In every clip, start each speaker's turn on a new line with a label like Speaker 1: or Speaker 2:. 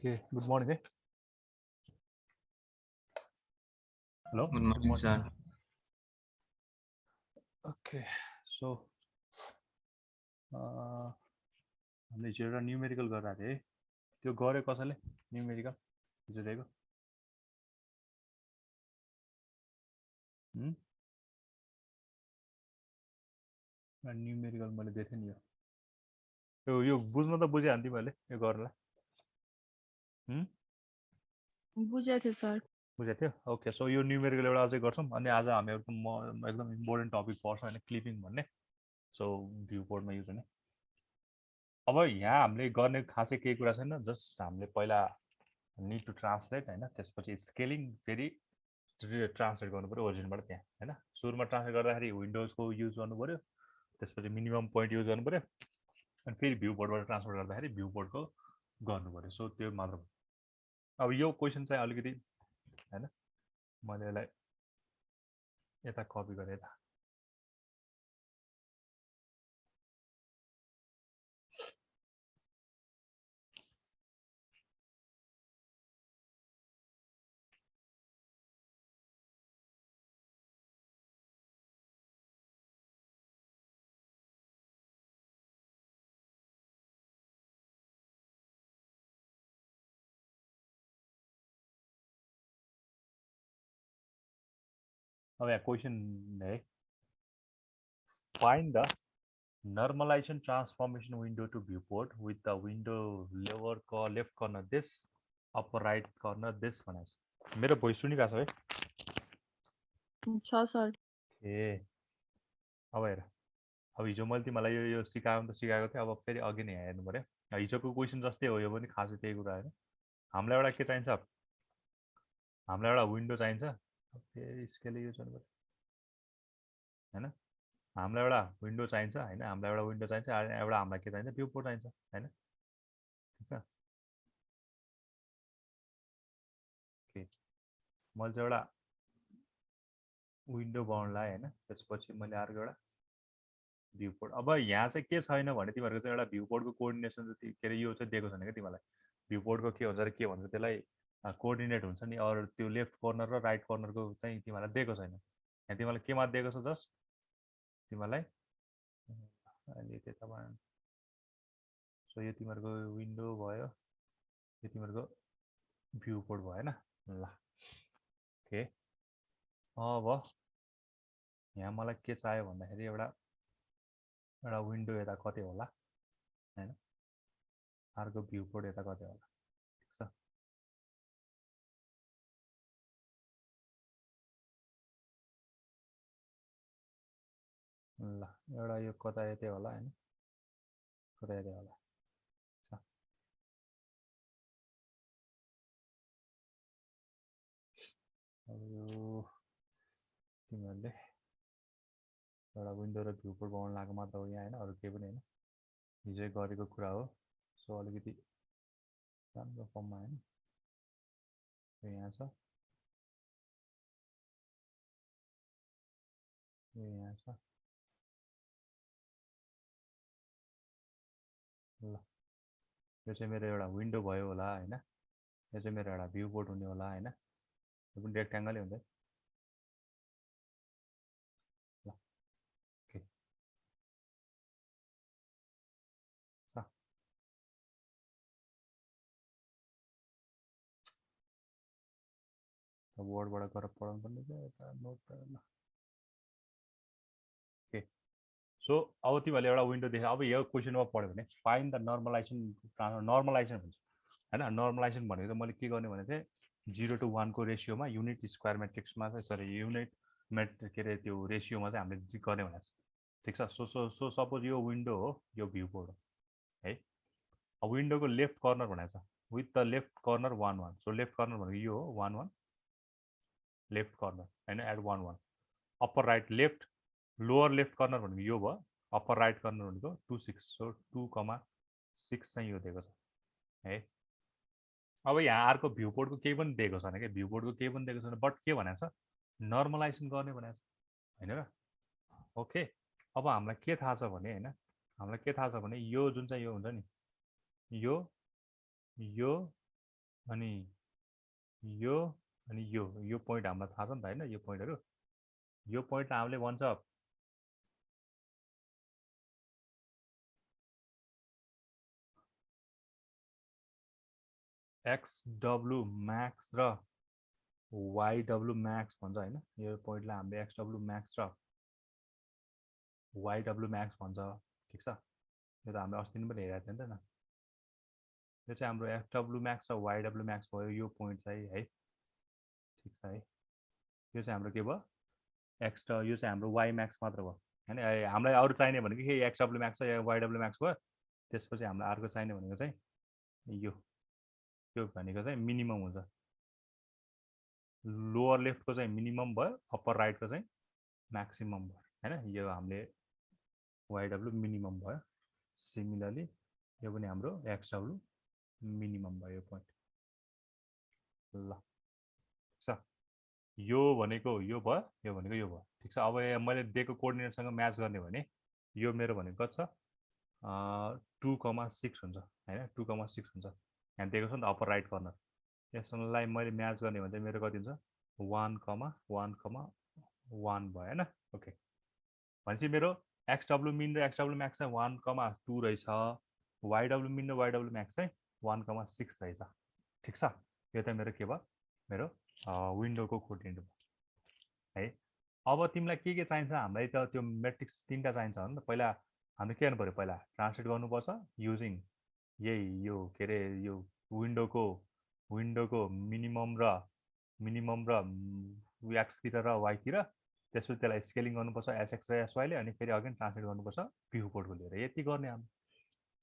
Speaker 1: Okay, good morning. Hello.
Speaker 2: Good morning, sir.
Speaker 1: Okay, so हामीले हिजो एउटा न्युमेरिकल गरिरहेको थिएँ है, त्यो गऱ्यो कसैले न्युमेरिकल हिजो दिएको? न्युमेरिकल मैले दिएको थिएँ नि यो बुझ्न त बुझेँ नि तिमीहरूले यो गर्ला
Speaker 3: बुझेको थियो सर।
Speaker 1: बुझेको थियो? ओके, सो यो न्युमेरिकल एउटा अझै गर्छौँ अनि आज हामी एकदम इम्पोर्टेन्ट टपिक पर्छ होइन, क्लिपिङ भन्ने। सो भ्यू बोर्डमा युज हुने। अब यहाँ हामीले गर्ने खासै केही कुरा छैन, जस्ट हामीले पहिला निड टु ट्रान्सलेट होइन, त्यसपछि स्केलिङ फेरि ट्रान्सलेट गर्नु पऱ्यो ओरिजिनबाट त्यहाँ होइन। सुरुमा ट्रान्सलेट गर्दाखेरि विन्डोजको युज गर्नु पऱ्यो, त्यसपछि मिनिमम पोइन्ट युज गर्नु पऱ्यो, अनि फेरि भ्यू बोर्डबाट ट्रान्सफर गर्दाखेरि भ्यू बोर्डको गर्नु पऱ्यो। सो त्यो मात्र। अब यो क्वेसन चाहिँ अलिकति होइन, मैले यसलाई यता कपी गरेँ यता। अब यहाँ क्वेसन है, find the normalization transformation window to viewport with the window lower left corner this, upper right corner this भनेको छ। मेरो भोइस सुनिरहेको छ है?
Speaker 3: सर।
Speaker 1: ए अब हेर, अब हिजो मैले तिमीलाई यो सिकाउनु त सिकाएको थिएँ, अब फेरि अघि नै हेर्नु पऱ्यो। हिजोको क्वेसन जस्तै हो, यो पनि खासै त्यही कुरा होइन। हामीलाई एउटा के चाहिन्छ, हामीलाई एउटा विन्डो चाहिन्छ, फेरि स्केल युज गर्नु पऱ्यो होइन। हामीलाई एउटा विन्डो चाहिन्छ होइन, हामीलाई एउटा विन्डो चाहिन्छ, एउटा हामीलाई के चाहिन्छ, भ्यू पोर्ट चाहिन्छ होइन, ठिक छ। ओके, मैले चाहिँ एउटा विन्डो बनाउनुलाई होइन, त्यसपछि मैले अर्को एउटा भ्यू पोर्ट। अब यहाँ चाहिँ के छैन भने तिमीहरूको चाहिँ एउटा भ्यू पोर्टको कोअर्डिनेसन चाहिँ के अरे यो चाहिँ दिएको छैन क्या तिमीलाई। भ्यू पोर्टको के हुन्छ र के भन्छ त्यसलाई कोअर्डिनेट हुन्छ नि, अरू त्यो लेफ्ट कर्नर र राइट कर्नरको चाहिँ तिमीहरूलाई दिएको छैन। यहाँ तिमीलाई केमा दिएको छ, जस्ट तिमीलाई अहिले त्यता भयो। सो यो तिमीहरूको विन्डो भयो, यो तिमीहरूको भ्यू पोर्ट भयो होइन। ल ओके, अब यहाँ मलाई के चाहियो भन्दाखेरि एउटा विन्डो यता कतै होला होइन, अर्को भ्यू पोर्ट यता कतै होला, ठिक छ। ल एउटा यो कता यतै होला होइन, कता यतै होला, ठिक छ। अब यो तिमीहरूले एउटा विन्डो र भ्यू पोर्ट बनाउनु लागेको मात्र हो यहाँ होइन, अरू केही पनि होइन, हिजो गरेको कुरा हो। सो अलिकति राम्रो फर्ममा होइन, यो यहाँ छ, यो यहाँ छ। ल यो चाहिँ मेरो एउटा विन्डो भयो होला होइन, यो चाहिँ मेरो एउटा भ्यू पोर्ट हुने होला होइन, यो पनि रेक्ट्याङ्गलै हुन्छ। ल ओके, वर्डबाट गएर पढाउनु पर्ने क्या यता नोट। ल ओके, सो अब तिमीहरूले एउटा विन्डो देख्यो। अब यो क्वेसनमा पढ्यो भने फाइन्ड द नर्मलाइजेसन भन्छ होइन। नर्मलाइजेसन भनेको चाहिँ मैले के गर्ने भने चाहिँ 0 to 1 को रेसियोमा युनिट स्क्वायर मेट्रिक्समा चाहिँ, सरी युनिट के अरे त्यो रेसियोमा चाहिँ हामीले गर्ने भनेको छ, ठिक छ। सो सपोज यो विन्डो हो, यो भ्यू बोर्ड हो है। अब विन्डोको लेफ्ट कर्नर भनेको छ with the left corner 1 1। So left corner भनेको यो हो 1 1, लेफ्ट कर्नर होइन, at 1 1। Upper right left, lower left corner भनेको यो भयो, अप्पर राइट कर्नर भनेको 2 6। सो 2,6 चाहिँ यो दिएको छ है। अब यहाँ अर्को भ्यू बोर्डको केही पनि दिएको छैन क्या, भ्यू बोर्डको केही पनि दिएको छैन, बट के भनेको छ, नर्मलाइजेसन गर्ने भनेको छ होइन र। ओके, अब हामीलाई के थाहा छ भने होइन, हामीलाई के थाहा छ भने यो जुन चाहिँ यो हुन्छ नि, यो अनि यो अनि यो पोइन्ट हामीलाई थाहा छ नि त हैन यो पोइन्टहरु यो पोइन्टलाई हामीले भन्छ XW max र YW max भन्छ हैन यो पोइन्टलाई हामीले XW max र YW max भन्छ ठीक छ यो त हामीले अस्ति पनि हेरेको थियौं नि त यो चाहिँ हाम्रो XW max र YW max भयो यो पोइन्ट चाहिँ है ठीक छ है यो चाहिँ हाम्रो के भयो यो चाहिँ हाम्रो Y max मात्र भयो हैन हामीलाई अरु चाहिने भनेको के XW max र YW max भयो त्यसपछि हामीलाई अर्को चाहिने भनेको चाहिँ यो भनेको चाहिँ मिनिमम हुन्छ लोअर लेफ्टको चाहिँ मिनिमम भयो अप्पर राइटको चाहिँ म्याक्सिमम भयो हैन यो हामीले YW मिनिमम भयो सिमिलरली यो पनि हाम्रो XW मिनिमम भयो पोइन्ट ल ठीक छ यो भनेको यो भयो यो भनेको यो भयो ठीक छ अब मैले दिएको कोअर्डिनेटसँग म्याच गर्ने भने यो मेरो भनेको कति छ 2,6 हुन्छ हैन 2,6 हुन्छ यहाँ दिएको छ नि त अप्पर राइट कर्नर यसलाई मैले म्याच गर्ने भने चाहिँ मेरो कति हुन्छ 1,1,1 भयो हैन ओके भनेपछि मेरो XW मिन र XW म्याक्स चाहिँ 1,2 रहेछ YW मिन र YW म्याक्स चाहिँ 1,6 रहेछ ठीक छ यो त मेरो के भयो मेरो विन्डोको कोअर्डिनेट भयो है अब तिमीलाई के चाहिन्छ हामीलाई त त्यो मैट्रिक्स तीनटा चाहिन्छ हैन पहिला हामीले के गर्नु पर्यो पहिला ट्रान्सलेट गर्नुपर्छ युजिङ यही यो के रे यो विन्डोको मिनिमम र एक्स तिर र वाइ तिर त्यसपछि त्यसलाई स्केलिङ गर्नुपर्छ एसएक्स र एसवाई ले अनि फेरि अगेन ट्रान्सलेट गर्नुपर्छ भ्यू कोडको लिएर यति गर्ने हामी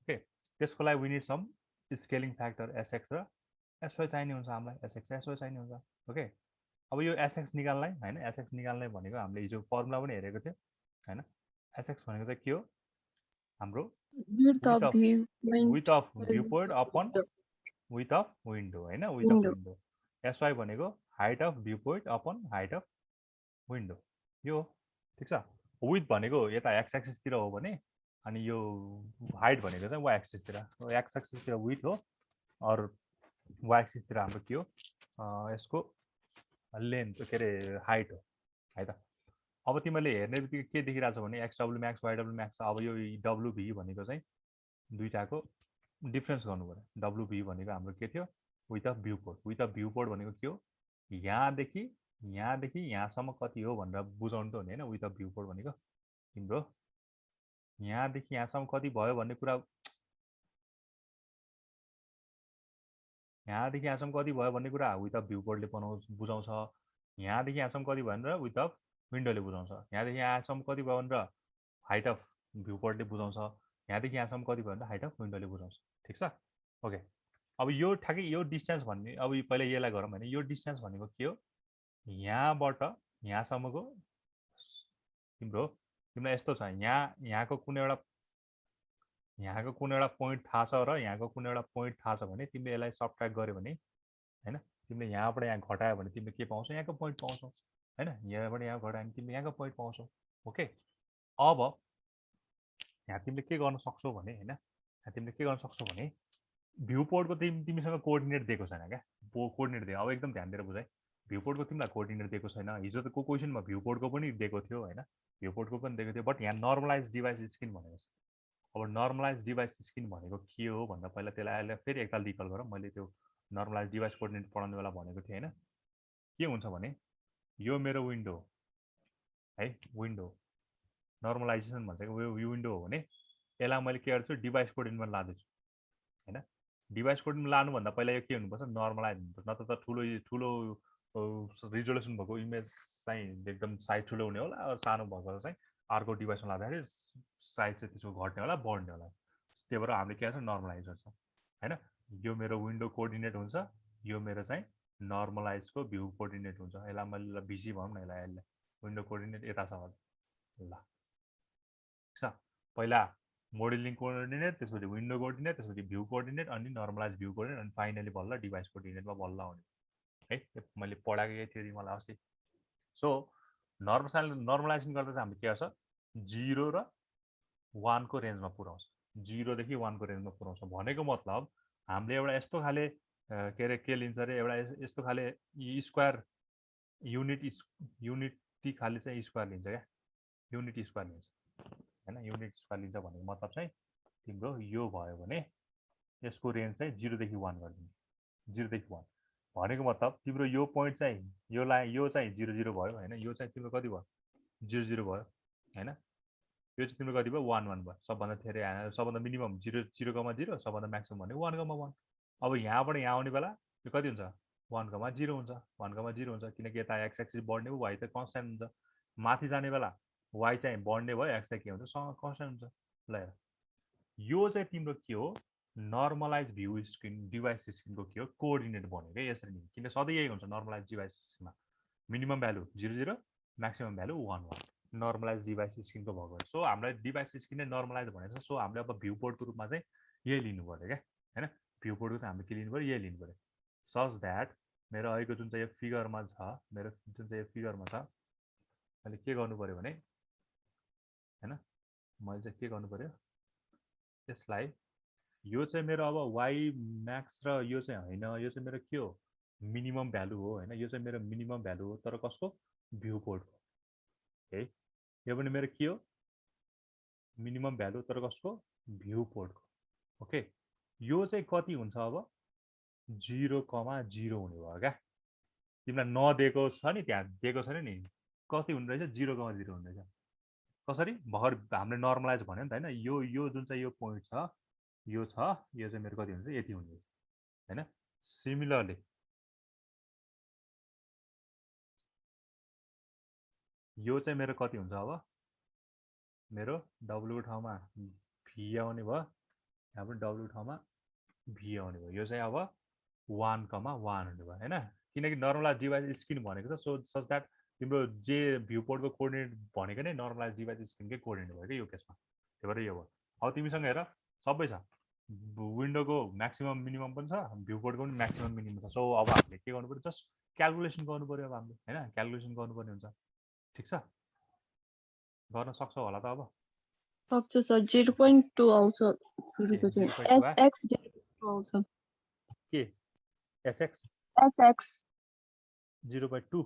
Speaker 1: ओके त्यसको लागि we need some scaling factor SX र एसवाई चाहिने हुन्छ हामीलाई एसएक्स र एसवाई चाहिने हुन्छ ओके अब यो एसएक्स निकाल्नलाई हैन एसएक्स निकाल्ने भनेको हामीले हिजो फर्मुला पनि हेरेको थियौ हैन एसएक्स भनेको चाहिँ के हो हाम्रो with of view point upon with of window हैन विथ अफ विन्डो एसवाई भनेको height of view point upon height of window यो ठीक छ विथ भनेको यता एक्स एक्सिस तिर हो भने अनि यो हाइट भनेको चाहिँ वाइ एक्सिस तिर एक्स एक्सिस तिर विथ हो अर वाइ एक्सिस तिर हाम्रो के हो यसको लेन्थ के रे हाइट हो है त अब तिमीले हेर्ने बित्तिकै के देखिरहेछ भने XW म्याक्स YW म्याक्स अब यो WV भनेको चाहिँ दुईटाको डिफरेन्स गर्नु पर्यो WV भनेको हाम्रो के थियो विथ अफ भ्यू पोर्ट भनेको के हो यहाँदेखि यहाँसम्म कति हो भनेर बुझाउनु त हो नि हैन विथ अफ भ्यू पोर्ट भनेको तिम्रो यहाँदेखि यहाँसम्म कति भयो भन्ने कुरा यहाँदेखि यहाँसम्म कति भयो भन्ने कुरा विथ अफ भ्यू पोर्टले बुझाउँछ यहाँदेखि यहाँसम्म कति भयो भनेर विथ अफ विन्डोले बुझाउँछ यहाँदेखि यहाँसम्म कति भयो भनेर हाइट अफ भ्यू पोर्टले बुझाउँछ यहाँदेखि यहाँसम्म कति भयो भनेर हाइट अफ विन्डोले बुझाउँछ ठिक छ ओके अब यो ठ्याक्कै यो डिस्टेन्स भन्ने अब पहिला यसलाई गरौँ भने यो डिस्टेन्स भनेको के हो यहाँबाट यहाँसम्मको तिम्रो तिमीलाई यस्तो छ यहाँको कुनै एउटा पोइन्ट थाहा छ र यहाँको कुनै एउटा पोइन्ट थाहा छ भने तिमीले यसलाई सबट्र्याक्ट गर्यो भने हैन तिमीले यहाँबाट यहाँ घटायो भने तिमीले के पाउँछौ यहाँको पोइन्ट पाउँछौ हैन यहाँबाट यहाँ घटायो भने तिमीले यहाँको पोइन्ट पाउँछौ ओके अब यहाँ तिमीले के गर्न सक्छौ भने हैन यहाँ तिमीले के गर्न सक्छौ भने भ्यू पोर्टको तिमीसँग कोअर्डिनेट दिएको छैन क्या कोअर्डिनेट दियो अब एकदम ध्यान दिएर बुझाइ भ्यू पोर्टको तिमीलाई कोअर्डिनेट दिएको छैन हिजो त क्वेसनमा भ्यू पोर्टको पनि दिएको थियो हैन भ्यू पोर्टको पनि दिएको थियो बट यहाँ नर्मलाइज डिभाइस स्किन भनेको छ अब नर्मलाइज डिभाइस स्किन भनेको के हो भन्दा पहिला त्यसलाई अहिले फेरि एकताल रिकल गरौँ मैले त्यो नर्मलाइज डिभाइस कोअर्डिनेट पढाउने बेला भनेको थिएँ हैन के हुन्छ भने यो मेरो विन्डो है विन्डो नर्मलाइजेसन भनेको यो विन्डो हो भने यसलाई मैले के गर्छु डिभाइस कोअर्डिनेटमा लाँदैछु हैन डिभाइस कोअर्डिनेटमा लानुभन्दा पहिला यो के हुनुपर्छ नर्मलाइज हुनुपर्छ नत्र त ठुलो रिजोल्युसन भएको इमेज चाहिँ एकदम साइज ठुलो हुने होला सानो भएको चाहिँ अर्को डिभाइसमा लाँदाखेरि साइज चाहिँ त्यसको घट्ने होला बढ्ने होला त्यही भएर हामीले के गर्छ नर्मलाइज गर्छ हैन यो मेरो विन्डो कोअर्डिनेट हुन्छ यो मेरो चाहिँ नर्मलाइजको भ्यू कोअर्डिनेट हुन्छ यसलाई मैले भिसी भनौँ न यसलाई विन्डो कोअर्डिनेट यता छ ल छ पहिला मोडेलिङ कोअर्डिनेट त्यसपछि विन्डो कोअर्डिनेट त्यसपछि भ्यू कोअर्डिनेट अनि नर्मलाइज भ्यू कोअर्डिनेट अनि फाइनली बल्ल डिभाइस कोअर्डिनेटमा बल्ल आउने है मैले पढाएको यही थियो मलाई अस्ति सो नर्मलाइजेसन गर्दा चाहिँ हामीले के गर्छ 0 र 1 को रेन्जमा पुर्याउँछ 0 देखि 1 को रेन्जमा पुर्याउँछ भनेको मतलब हामीले एउटा यस्तो खाले के अरे के लिन्छ अरे एउटा यस्तो खाले स्क्वायर युनिटी खाले चाहिँ स्क्वायर लिन्छ क्या, युनिट स्क्वायर लिन्छ हैन। युनिट स्क्वायर लिन्छ भनेको मतलब चाहिँ तिम्रो यो भयो भने यसको रेन्ज चाहिँ 0 देखि 1 गरिदिने, 0 देखि 1 भनेको मतलब तिम्रो यो पोइन्ट चाहिँ यो चाहिँ 0 0 भयो हैन, यो चाहिँ तिम्रो कति भयो 0 0 भयो हैन, यो चाहिँ तिम्रो कति भयो 1 1 भयो। सबभन्दा धेरै सबभन्दा मिनिमम 0 0, 0 सबभन्दा म्याक्सिमम भनेको 1, 1। अब यहाँबाट यहाँ आउने बेला यो कति हुन्छ 1, 0 हुन्छ, 1, 0 हुन्छ, किनकि यता एक्स एक्सिस बढ्ने भयो, वाइ त कन्स्ट्यान्ट हुन्छ। माथि जाने बेला वाइ चाहिँ बढ्ने भयो, एक्स चाहिँ के हुन्छ कन्स्ट्यान्ट हुन्छ। ल हेर यो चाहिँ तिम्रो के हो नर्मलाइज भ्यू स्क्रिन डिभाइस स्क्रिनको के हो कोअर्डिनेट बन्यो क्या यसरी नि, किन सधैँ यही हुन्छ नर्मलाइज डिभाइस स्क्रिनमा minimum value 0 0 maximum value 1 1 normalise device स्क्रिनको भएको। सो हामीलाई डिभाइस स्क्रिन नै नर्मलाइज भनेको छ। सो हामीले अब भ्यू पोर्टको रूपमा चाहिँ यही लिनु पऱ्यो क्या हैन, भ्यू पोर्टको चाहिँ हामीले के लिनु पऱ्यो यही लिनु पऱ्यो, सच द्याट मेरो अहिलेको जुन चाहिँ यो फिगरमा छ, मेरो जुन चाहिँ यो फिगरमा छ मैले के गर्नु पऱ्यो भने हैन, मैले चाहिँ के गर्नु पऱ्यो यसलाई यो चाहिँ मेरो अब वाइ म्याक्स र यो चाहिँ होइन, यो चाहिँ मेरो के हो मिनिमम भ्यालु हो हैन, यो चाहिँ मेरो मिनिमम भ्यालु हो तर कसको भ्यू पोर्टको है। यो पनि मेरो के हो मिनिमम भ्यालु तर कसको भ्यू पोर्टको ओके। यो चाहिँ कति हुन्छ अब 0, 0 हुने भयो क्या, तिमीलाई नदिएको छ नि त्यहाँ दिएको छैन नि कति हुने रहेछ 0, 0 हुने रहेछ। कसरी भर हामीले नर्मलाइज भन्यो नि त हैन, यो जुन चाहिँ यो पोइन्ट छ यो छ, यो चाहिँ मेरो कति हुन्छ यति हुने हैन। सिमिलरली यो चाहिँ मेरो कति हुन्छ अब मेरो डब्लुको ठाउँमा भी आउने भयो, यहाँ पनि डब्लुको ठाउँमा भी आउने भयो, यो चाहिँ अब 1, 1 हुने भयो हैन, किनकि नर्मलाइज डिभाइस स्क्रिन भनेको छ। सो सच द्याट तिम्रो जे भ्यू पोर्टको कोअर्डिनेट भनेको नै नर्मलाइज डिभाइस स्क्रिनकै कोअर्डिनेट भयो कि यो केसमा, त्यही भएर यो भयो। अब तिमीसँग हेर सबै छ, विन्डोको म्याक्सिमम मिनिमम पनि छ, भ्यू पोर्टको पनि म्याक्सिमम मिनिमम छ। सो अब हामीले के गर्नु पऱ्यो जस्ट क्यालकुलेसन गर्नु पऱ्यो अब हामीले हैन, क्यालकुलेसन गर्नुपर्ने हुन्छ। ठिक छ गर्न सक्छौ होला त अब
Speaker 3: सक्छ सर 0.2 आउँछ सुरुको चाहिँ
Speaker 1: 0.2
Speaker 3: एसएक्स 0.2 आउँछ
Speaker 1: के एसएक्स
Speaker 3: एसएक्स
Speaker 1: 0.2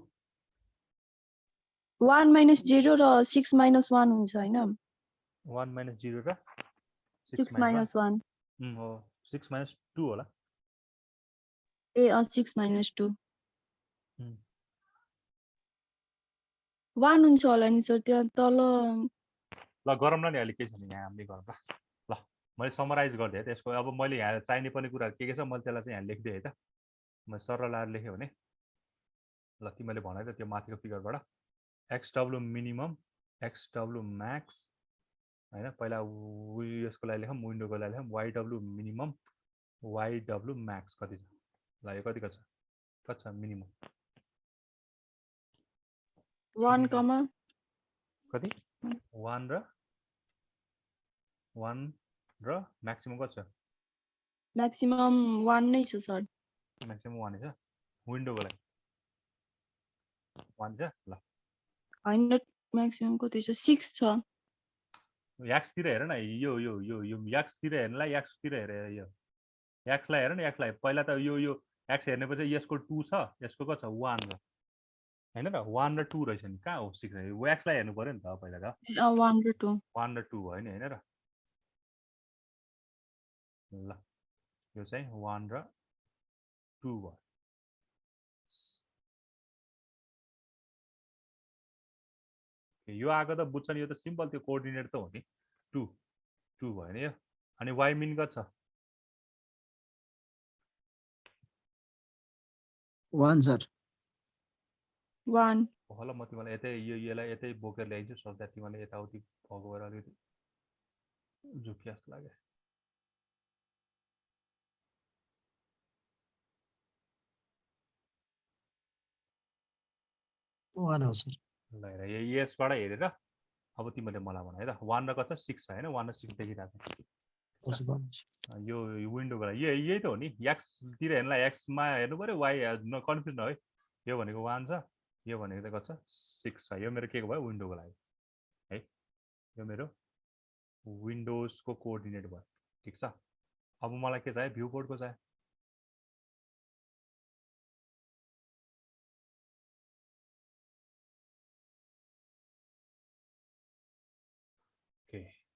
Speaker 3: 1 - 0 र 6 - 1 हुन्छ हैन
Speaker 1: 1 - 0 र
Speaker 3: 6 - 1
Speaker 1: हो 6 - 2 होला
Speaker 3: ए 6 - 2 1 हुन्छ होला नि सर त्यहाँ तल
Speaker 1: ल गरौँला नि अहिले केही छैन यहाँ हामीले गरौँ ल मैले समराइज गरिदिएँ त्यसको। अब मैले यहाँ चाहिने पर्ने कुरा के छ मैले त्यसलाई चाहिँ यहाँ लेखिदिएँ है त, मैले सरल आएर लेखेँ भने ल तिमीले भने त त्यो माथिको फिगरबाट एक्सडब्लु मिनिमम एक्सडब्लु म्याक्स हैन, पहिला यसको लागि लेखौँ विन्डोको लागि लेखौँ वाइडब्लु मिनिमम वाइडब्लु म्याक्स कति छ ल यो कति छ मिनिमम
Speaker 3: 1,
Speaker 1: कति 1 र म्याक्सिमम कति छ
Speaker 3: म्याक्सिमम 1 नै छ सर
Speaker 1: म्याक्सिमम 1 छ विन्डोको लागि 1 छ ल
Speaker 3: हैन म्याक्सिमम कति छ 6 छ
Speaker 1: एक्सतिर हेर न यो यो यो यो एक्सतिर हेर्नलाई एक्सतिर हेर यो एक्सलाई हेर न एक्सलाई पहिला त यो एक्स हेर्नेपछि यसको 2 छ यसको कति छ 1 छ हैन र 1 र 2 रहेछ नि कहाँ हो 6 एक्सलाई हेर्नु पर्यो नि त पहिला त
Speaker 3: 1 र 2
Speaker 1: 1 र 2 भयो नि हैन र ल यो चाहिँ 1 र 2 भयो यो आएको त बुझ्छ नि यो त सिम्पल त्यो कोअर्डिनेट त हो नि 2 2 भयो नि यो अनि वाइ मिन कति छ
Speaker 3: 1 सर 1
Speaker 1: होला म तिमीलाई यतै यसलाई यतै बोकेर ल्याइदिन्छु सोच्दा तिमीले यताउति भएको भएर अलिकति झुक्किया जस्तो लाग्यो ल हेर यसबाट हेरेर अब तिमीले मलाई भन है त 1 र कति छ 6 छ हैन 1 र 6 देखिरहेको छ यो विन्डोको लागि यही त हो नि एक्सतिर हेर्नलाई एक्समा हेर्नु पऱ्यो वाइ कन्फ्युज नभए यो भनेको 1 छ यो भनेको त कति छ 6 छ यो मेरो के को भयो विन्डोको लागि है यो मेरो विन्डोजको कोअर्डिनेट भयो ठिक छ। अब मलाई के चाहियो भ्यू पोर्टको चाहियो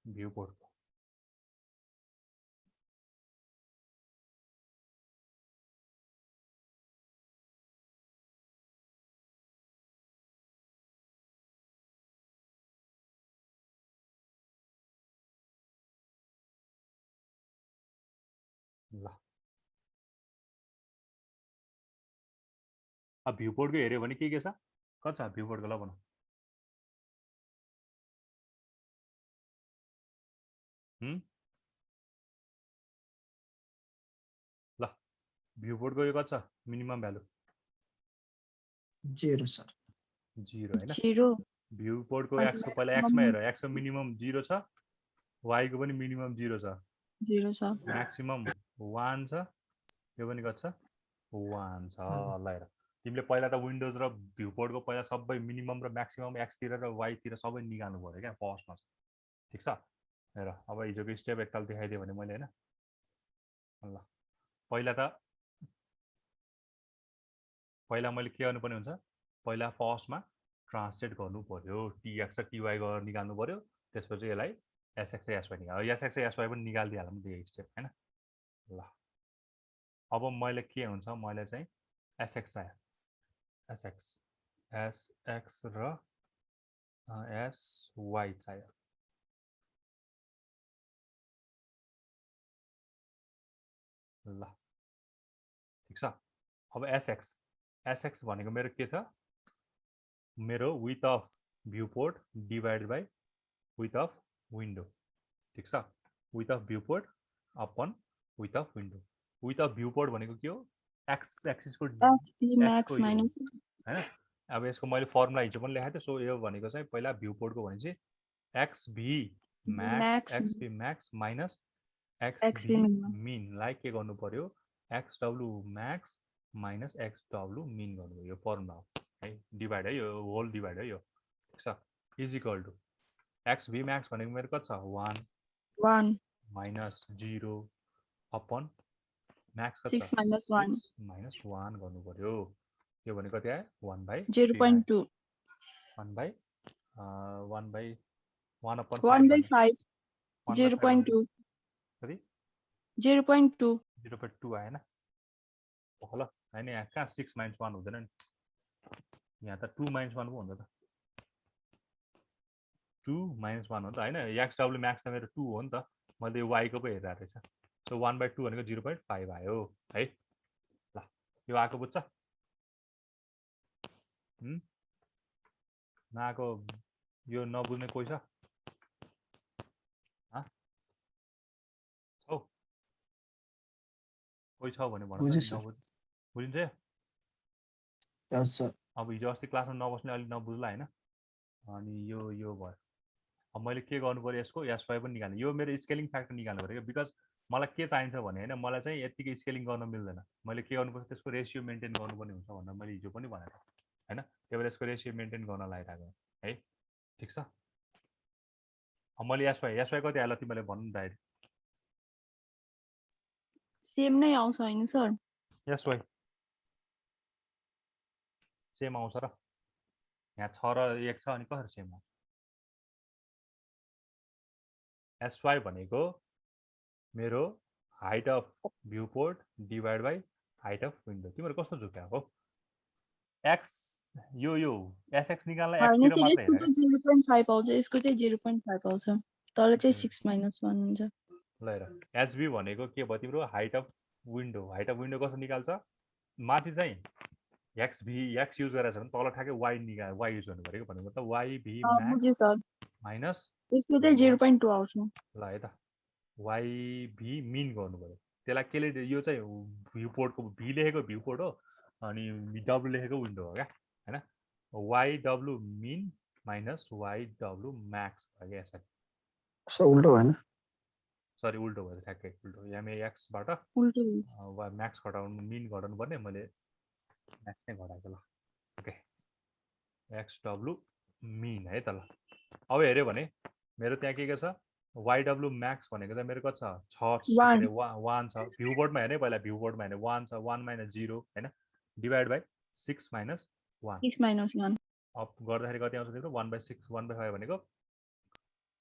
Speaker 1: भ्यू पोर्टको ल अब भ्यू पोर्टको हेऱ्यो भने के छ कति छ भ्यू पोर्टको ल भनौँ ल भ्यू पोर्टको यो कति छ मिनिमम भ्यालु
Speaker 2: 0 सर
Speaker 1: 0 हैन
Speaker 3: 0
Speaker 1: भ्यू पोर्टको
Speaker 3: अनि
Speaker 1: x को पहिला x मा हेर x को मिनिमम 0 छ y को पनि मिनिमम 0 छ
Speaker 3: 0 छ
Speaker 1: म्याक्सिमम 1 छ यो पनि कति छ 1 छ ल हेर तिमीले पहिला त विन्डोज र भ्यू पोर्टको पहिला सबै मिनिमम र म्याक्सिमम x तिर र y तिर सबै निकाल्नु पर्यो क्या फर्स्टमा ठीक छ हेर अब हिजोको स्टेप एकताल देखाइदियो भने मैले हैन ल पहिला मैले के गर्नुपर्ने हुन्छ पहिला फर्स्टमा ट्रान्सलेट गर्नु पर्यो tx र ty गरेर निकाल्नु पर्यो त्यसपछि यसलाई sx र sy निकाल्नु sx र sy पनि निकाल्दिहालौँ त्यो स्टेप हैन ल अब मैले के हुन्छ मैले चाहिँ sx चाहियो sx र sy चाहियो ल ठीक छ अब sx भनेको मेरो के छ मेरो width of viewport divided by width of window ठीक छ width of viewport upon width of window width of viewport भनेको के हो x एक्सिस को
Speaker 3: max minus
Speaker 1: हैन अब यसको मैले फर्मुला हिजो पनि लेखाएको थिएँ सो यो भनेको चाहिँ पहिला भ्यू पोर्टको भनेपछि xv max xv max minus xv min लाई के गर्नु पर्यो xw max minus xw min गर्नु पर्यो यो फर्मुला हो है डिवाइड है यो होल डिवाइड है यो ठीक छ is equal to xv max भनेको मेरो कति छ 1 minus 0 अपन max कति छ
Speaker 3: 6 minus 1
Speaker 1: minus 1 गर्नु पर्यो यो भने कति आयो 1 by
Speaker 3: 0.2
Speaker 1: 1 by 1 upon
Speaker 3: 1 by 5
Speaker 1: 1 by
Speaker 3: 0.2
Speaker 1: कति
Speaker 3: 0.2
Speaker 1: 0.2 आएन ल हैन यहाँ कहाँ 6 minus 1 हुँदैन नि यहाँ त 2 minus 1 पो हुन्छ त 2 minus 1 हो नि त हैन xw max त मेरो 2 हो नि त मैले यो y को पो हेरेर रहेछ सो 1 by 2 भनेको 0.5 आयो है ल यो आको बुझ्छ नआको यो नबुझ्ने कोही छ छौ कोही छ भने भन बुझिन्छ अब हिजो अस्ति क्लासमा नबस्ने अलिक नबुझ्ला हैन अनि यो भयो अब मैले के गर्नु पर्यो यसको sy पनि निकाल्ने यो मेरो स्केलिङ फ्याक्टर निकाल्नु पर्यो बिकज मलाई के चाहिन्छ भने हैन मलाई चाहिँ यतिकै स्केलिङ गर्न मिल्दैन मैले के गर्नुपर्छ त्यसको रेशियो मेन्टेन गर्नुपर्ने हुन्छ भनेर मैले हिजो पनि भनेको हैन त्यही भएर यसको रेशियो मेन्टेन गर्न लागिरहेको है ठीक छ अब मैले sy कति आयो तिमीले भन्नु डाइरेक्ट
Speaker 3: सेम नै आउँछ हैन सर
Speaker 1: sy सेम आउँछ र यहाँ 6 र 1 छ अनि कसरी सेम आउँछ sy भनेको मेरो height of viewport divide by height of window तिम्रो कस्तो झुक्या हो x यो sx निकाल्न x तिर मात्र हेर
Speaker 3: 0.5 आउँछ यसको चाहिँ 0.5 आउँछ तल चाहिँ 6 minus 1 हुन्छ
Speaker 1: ल हेर hv भनेको के भयो तिम्रो हाइट अफ विन्डो कसो निकाल्छ माथि चाहिँ x युज गरेछ भने तल ठ्याक्कै y युज गर्नु पर्यो भनेको मतलब yv
Speaker 3: बुझे सर
Speaker 1: माइनस
Speaker 3: यसको चाहिँ 0.2 आउँछ
Speaker 1: ल है त yv मिन गर्नु पर्यो त्यसलाई केले यो चाहिँ भ्यू पोर्टको v लेखेको भ्यू पोर्ट हो अनि w लेखेको विन्डो हो क्या हैन yw mean minus yw Max भयो क्या यसरी
Speaker 2: उल्टो हैन
Speaker 1: सरी उल्टो भयो ठ्याक्कै उल्टो यहाँ x बाट
Speaker 3: उल्टो
Speaker 1: म्याक्स घटाउनु मिन घटाउनु पर्ने मैले म्याक्स नै घटाएको ल ओके xw मिन है त ल अब हेर्यो भने मेरो त्यहाँ के छ yw म्याक्स भनेको चाहिँ मेरो कति छ 1 छ भ्यू बोर्डमा हेर्ने पहिला भ्यू बोर्डमा हेर्ने 1 छ 1 - 0 हैन डिवाइड बाइ 6 - 1
Speaker 3: 6 - 1
Speaker 1: अब गर्दाखेरि कति आउँछ तिम्रो 1/6 1/5 भनेको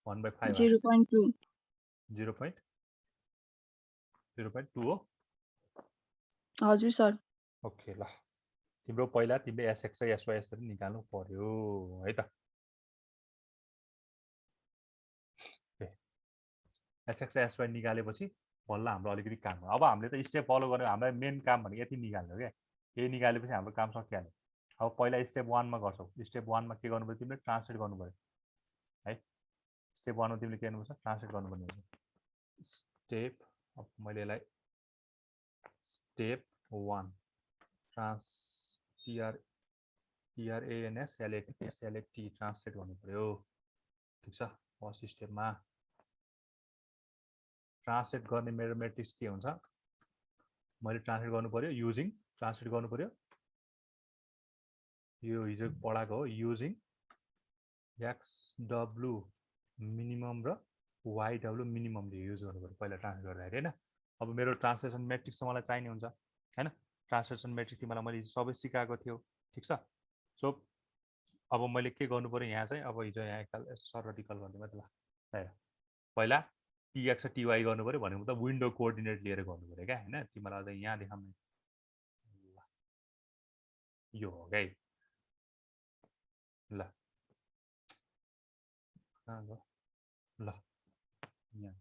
Speaker 1: 1/5
Speaker 3: 0.2
Speaker 1: 0.2 हो
Speaker 3: हजुर सर
Speaker 1: ओके ल तिम्रो पहिला तिमीले एसएक्स र एसवाई यसरी निकाल्नु पर्यो है त एसएक्स र एसवाई निकालेपछि बल्ल हाम्रो अलिकति काम हो अब हामीले त स्टेप फलो गर्यो हाम्रो मेन काम भनेको यति निकाल्नु क्या यही निकालेपछि हाम्रो काम सकिहाल्यो अब पहिला स्टेप 1 मा गर्छौ स्टेप 1 मा के गर्नु पर्यो तिमीले ट्रान्सलेट गर्नु पर्यो है स्टेप 1 मा तिमीले के गर्नुपर्छ ट्रान्सलेट गर्नुपर्ने हुन्छ स्टेप अब मैले यसलाई स्टेप 1 ट्रान्स TRANSLAT ट्रान्सलेट गर्नु पर्यो ठिक छ फर्स्ट स्टेपमा ट्रान्सलेट गर्ने मेरो मेट्रिक्स के हुन्छ मैले ट्रान्सलेट गर्नु पर्यो युजिङ ट्रान्सलेट गर्नु पर्यो यो हिजो पढाएको हो युजिङ XW मिनिमम र YW मिनिममले युज गर्नु पर्यो पहिला ट्रान्सलेट गर्दाखेरि हैन अब मेरो ट्रान्सलेसन मेट्रिक्स त मलाई चाहिने हुन्छ हैन ट्रान्सलेसन मेट्रिक्स तिमीलाई मैले सबै सिकाएको थियो ठिक छ सो अब मैले के गर्नु पर्यो यहाँ चाहिँ अब हिजो यहाँ एकताल सरल रिकल गर्दिम त ल पहिला TX र TY गर्नु पर्यो भनेको त विन्डो कोअर्डिनेट लिएर गर्नु पर्यो क्या हैन तिमीलाई अझ यहाँ देखाउनु यो हो गाइ ल ल यहाँ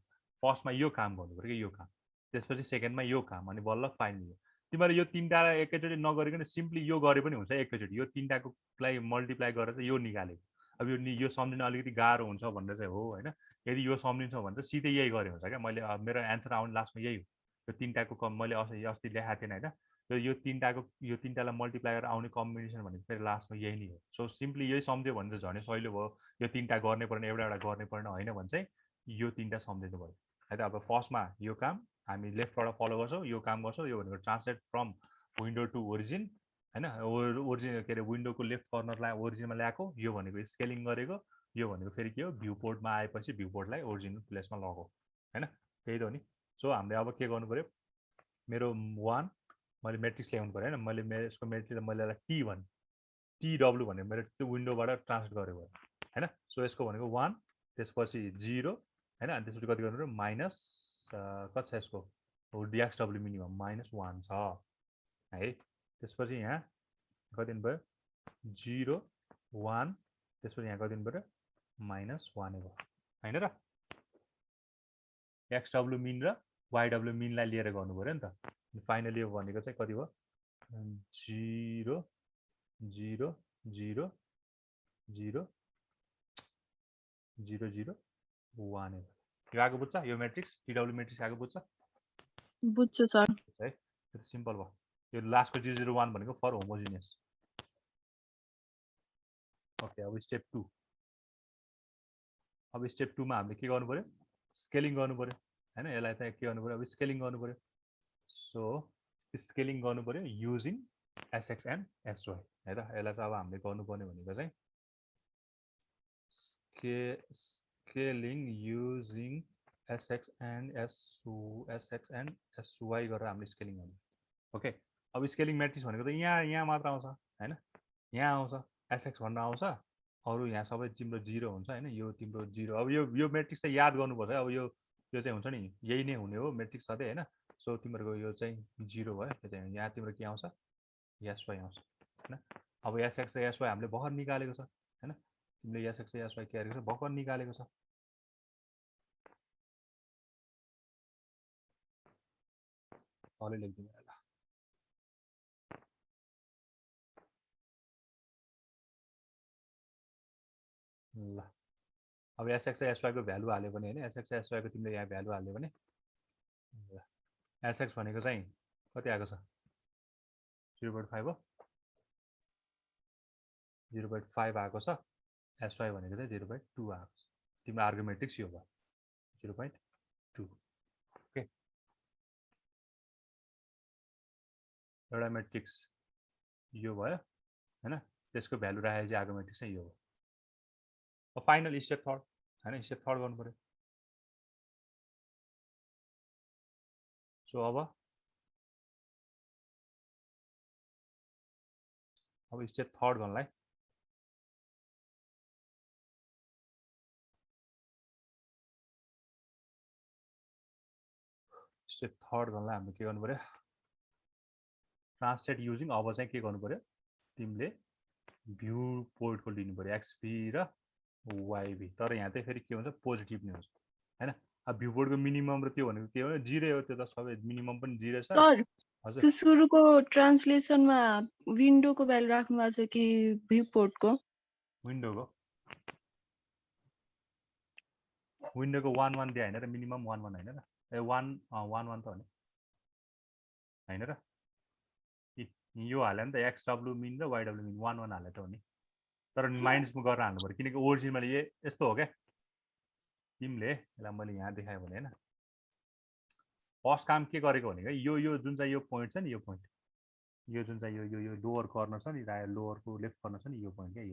Speaker 1: फर्स्टमा यो काम गर्नु पर्यो कि यो काम त्यसपछि सेकेन्डमा यो काम अनि बल्ल फाइनल तिमीले यो तीनटालाई एकैचोटि नगरिकन सिम्पली यो गरे पनि हुन्छ एकैचोटि यो तीनटाकोलाई मल्टिप्लाई गरेर चाहिँ यो निकालेको अब यो सम्झिन अलिकति गाह्रो हुन्छ भनेर चाहिँ हो हैन यदि यो सम्झिन्छ भने त सिधै यही गरे हुन्छ क्या मैले मेरो एन्सर आउने लास्टमा यही हो यो तीनटाको मैले अस्ति लेखाएको थिएन हैन यो तीनटालाई मल्टिप्लाई गरेर आउने कम्बिनेसन भनेको फेरि लास्टमा यही नै हो सो सिम्पली यही सम्झ्यो भने चाहिँ झनै सहिलो भयो यो तीनटा गर्ने पर्ने एउटा गर्ने पर्ने होइन भने चाहिँ यो तीनटा सम्झिनु पर्यो है त अब फर्स्टमा यो काम हामी लेफ्टबाट फलो गर्छौँ यो काम गर्छौँ यो भनेको translate from window to origin हैन ओरिजिन के अरे विन्डोको लेफ्ट कर्नरलाई ओरिजिनमा ल्याएको यो भनेको स्केलिङ गरेको यो भनेको फेरि के हो भ्यू पोर्टमा आएपछि भ्यू पोर्टलाई ओरिजिनल प्लेसमा लगाऊ हैन त्यही त हो नि सो हामीले अब के गर्नु पर्यो मेरो 1 मैले मेट्रिक्स ल्याउनु पर्यो हैन मैले यसको मेट्रिक्स मैले टी भने TW भनेर मेरो त्यो विन्डोबाट ट्रान्सलेट गरेको हैन सो यसको भनेको 1 त्यसपछि 0 हैन अनि त्यसपछि कति गर्नु पर्यो माइनस कति छ यसको DXW मिनिमम -1 छ है त्यसपछि यहाँ कति दिनु पर्यो 0 1 त्यसपछि यहाँ कति दिनु पर्यो -1 हो हैन र XW मिन र YW मिनलाई लिएर गर्नु पर्यो नि त फाइनली यो भनेको चाहिँ कति भयो 0 0 0 0 0 0 1 यो आएको बुझ्छ यो मेट्रिक्स TW मेट्रिक्स आएको बुझ्छ
Speaker 3: बुझ्छु सर
Speaker 1: है त्यो सिम्पल भयो यो लास्टको 0 0 1 भनेको फर होमोजिनियस ओके अब स्टेप 2 अब स्टेप 2 मा हामीले के गर्नु पर्यो स्केलिङ गर्नु पर्यो हैन यसलाई चाहिँ के गर्नु पर्यो अब स्केलिङ गर्नु पर्यो सो स्केलिङ गर्नु पर्यो युजिङ SX एन्ड SY है त यसलाई चाहिँ अब हामीले गर्नुपर्ने भनेको चाहिँ scaling using SX and SY गरेर हामीले स्केलिङ गर्नु ओके अब स्केलिङ म्याट्रिक्स भनेको त यहाँ मात्र आउँछ हैन यहाँ आउँछ SX भन्न आउँछ अरु यहाँ सबै तिम्रो 0 हुन्छ हैन यो तिम्रो 0 अब यो म्याट्रिक्स चाहिँ याद गर्नुपर्छ अब यो चाहिँ हुन्छ नि यही नै हुने हो म्याट्रिक्स सधैँ हैन सो तिमीहरुको यो चाहिँ 0 भयो त्यो चाहिँ यहाँ तिम्रो के आउँछ SY आउँछ हैन अब SX र SY हामीले भर्खर निकालेको छ हैन तिमीले SX र SY के गरेको छ भर्खर निकालेको छ अलि लेख्दिनु ल ल अब SX र SY को भ्यालु हाल्यो भने हैन SX र SY को तिमीले यहाँ भ्यालु हाल्यो भने SX भनेको चाहिँ कति आएको छ 0.5 हो 0.5 आएको छ SY भनेको चाहिँ 0.2 आएको छ तिम्रो आर्गुमेन्ट्रिक्स यो भयो 0.2 ओके एउटा म्याट्रिक्स यो भयो हैन त्यसको भ्यालु राखेपछि आर्गुमेन्ट्रिक्स चाहिँ यो हो अब फाइनल स्टेप थर्ड हैन स्टेप थर्ड गर्नु पर्यो सो अब स्टेप थर्ड गर्नलाई स्टेप थर्ड गर्नलाई हामीले के गर्नु पर्यो ट्रान्सलेट युजिङ अब चाहिँ के गर्नु पर्यो तिमीले भ्यू पोर्टको लिनु पर्यो एक्सपी र वाइबी तर यहाँ चाहिँ फेरि के हुन्छ पोजिटिभ नै हुन्छ हैन अब भ्यू पोर्टको मिनिमम र त्यो भनेको के हो 0 हो त्यो त सबै मिनिमम पनि 0 छ
Speaker 3: सर
Speaker 1: हजुर
Speaker 3: त्यो सुरुको ट्रान्सलेसनमा विन्डोको भ्यालु राख्नु भएको छ कि भ्यू पोर्टको
Speaker 1: विन्डोको 1 1 दिए हैन र मिनिमम 1 1 हैन र ए 1 1 1 त हो नि हैन र यो हाले नि त XW मिन र YW मिन 1 1 हाले त हो नि तर माइनसमा गरेर हाल्नु पर्यो किनकि ओरिजिनल यस्तो हो क्या तिमीले यसलाई मैले यहाँ देखाएँ भने हैन फर्स्ट काम के गरेको भनेको यो जुन चाहिँ यो पोइन्ट छ नि यो पोइन्ट यो जुन चाहिँ यो लोअर कर्नर छ नि लोअरको लेफ्ट कर्नर छ नि यो पोइन्ट क्या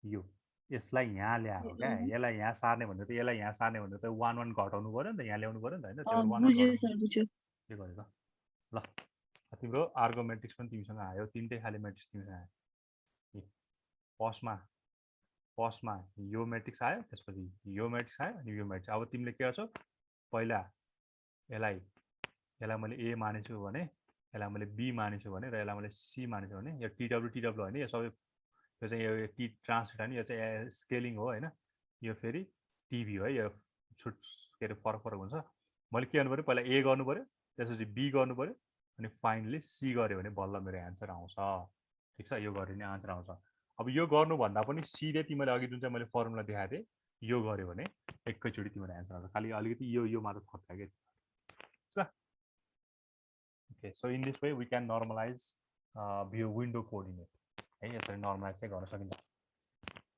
Speaker 1: यो यसलाई यहाँ ल्याएको क्या यसलाई यहाँ सार्ने भनेर त यसलाई यहाँ सार्ने भनेर त 1 1 घटाउनु पर्यो नि त यहाँ ल्याउनु पर्यो नि त हैन त्यो 1 1
Speaker 3: बुझ्यो सर बुझ्यो
Speaker 1: के गरेको ल तिम्रो अर्को म्याट्रिक्स पनि तिमीसँग आयो तीनटै खाले म्याट्रिक्स तिमीसँग आयो फर्स्टमा यो म्याट्रिक्स आयो त्यसपछि यो म्याट्रिक्स आयो अनि यो म्याट्रिक्स अब तिमीले के गर्छौ पहिला यसलाई मैले ए मानेछु भने यसलाई मैले बी मानेछु भने र यसलाई मैले सी मानेछु भने यो टिडब्ल्यू होइन यो सबै यो चाहिँ यो टी ट्रान्सलेट होइन यो चाहिँ स्केलिङ हो होइन यो फेरि टिभी हो है यो छुट के अरे फरक हुन्छ मैले के गर्नु पऱ्यो पहिला ए गर्नु पऱ्यो त्यसपछि बी गर्नु पऱ्यो अनि फाइनली सी गऱ्यो भने बल्ल मेरो एन्सर आउँछ ठिक छ यो गऱ्यो भने आन्सर आउँछ अब यो गर्नुभन्दा पनि सीले तिमीले अघि जुन चाहिँ मैले फर्मुला देखाएको थिएँ यो गऱ्यो भने एकैचोटि तिम्रो एन्सर आउँछ खालि अलिकति यो मात्र थप्छ क्या ठिक छ okay so in this way we can normalize view window coordinate है यसरी नर्मलाइज चाहिँ गर्न सकिन्छ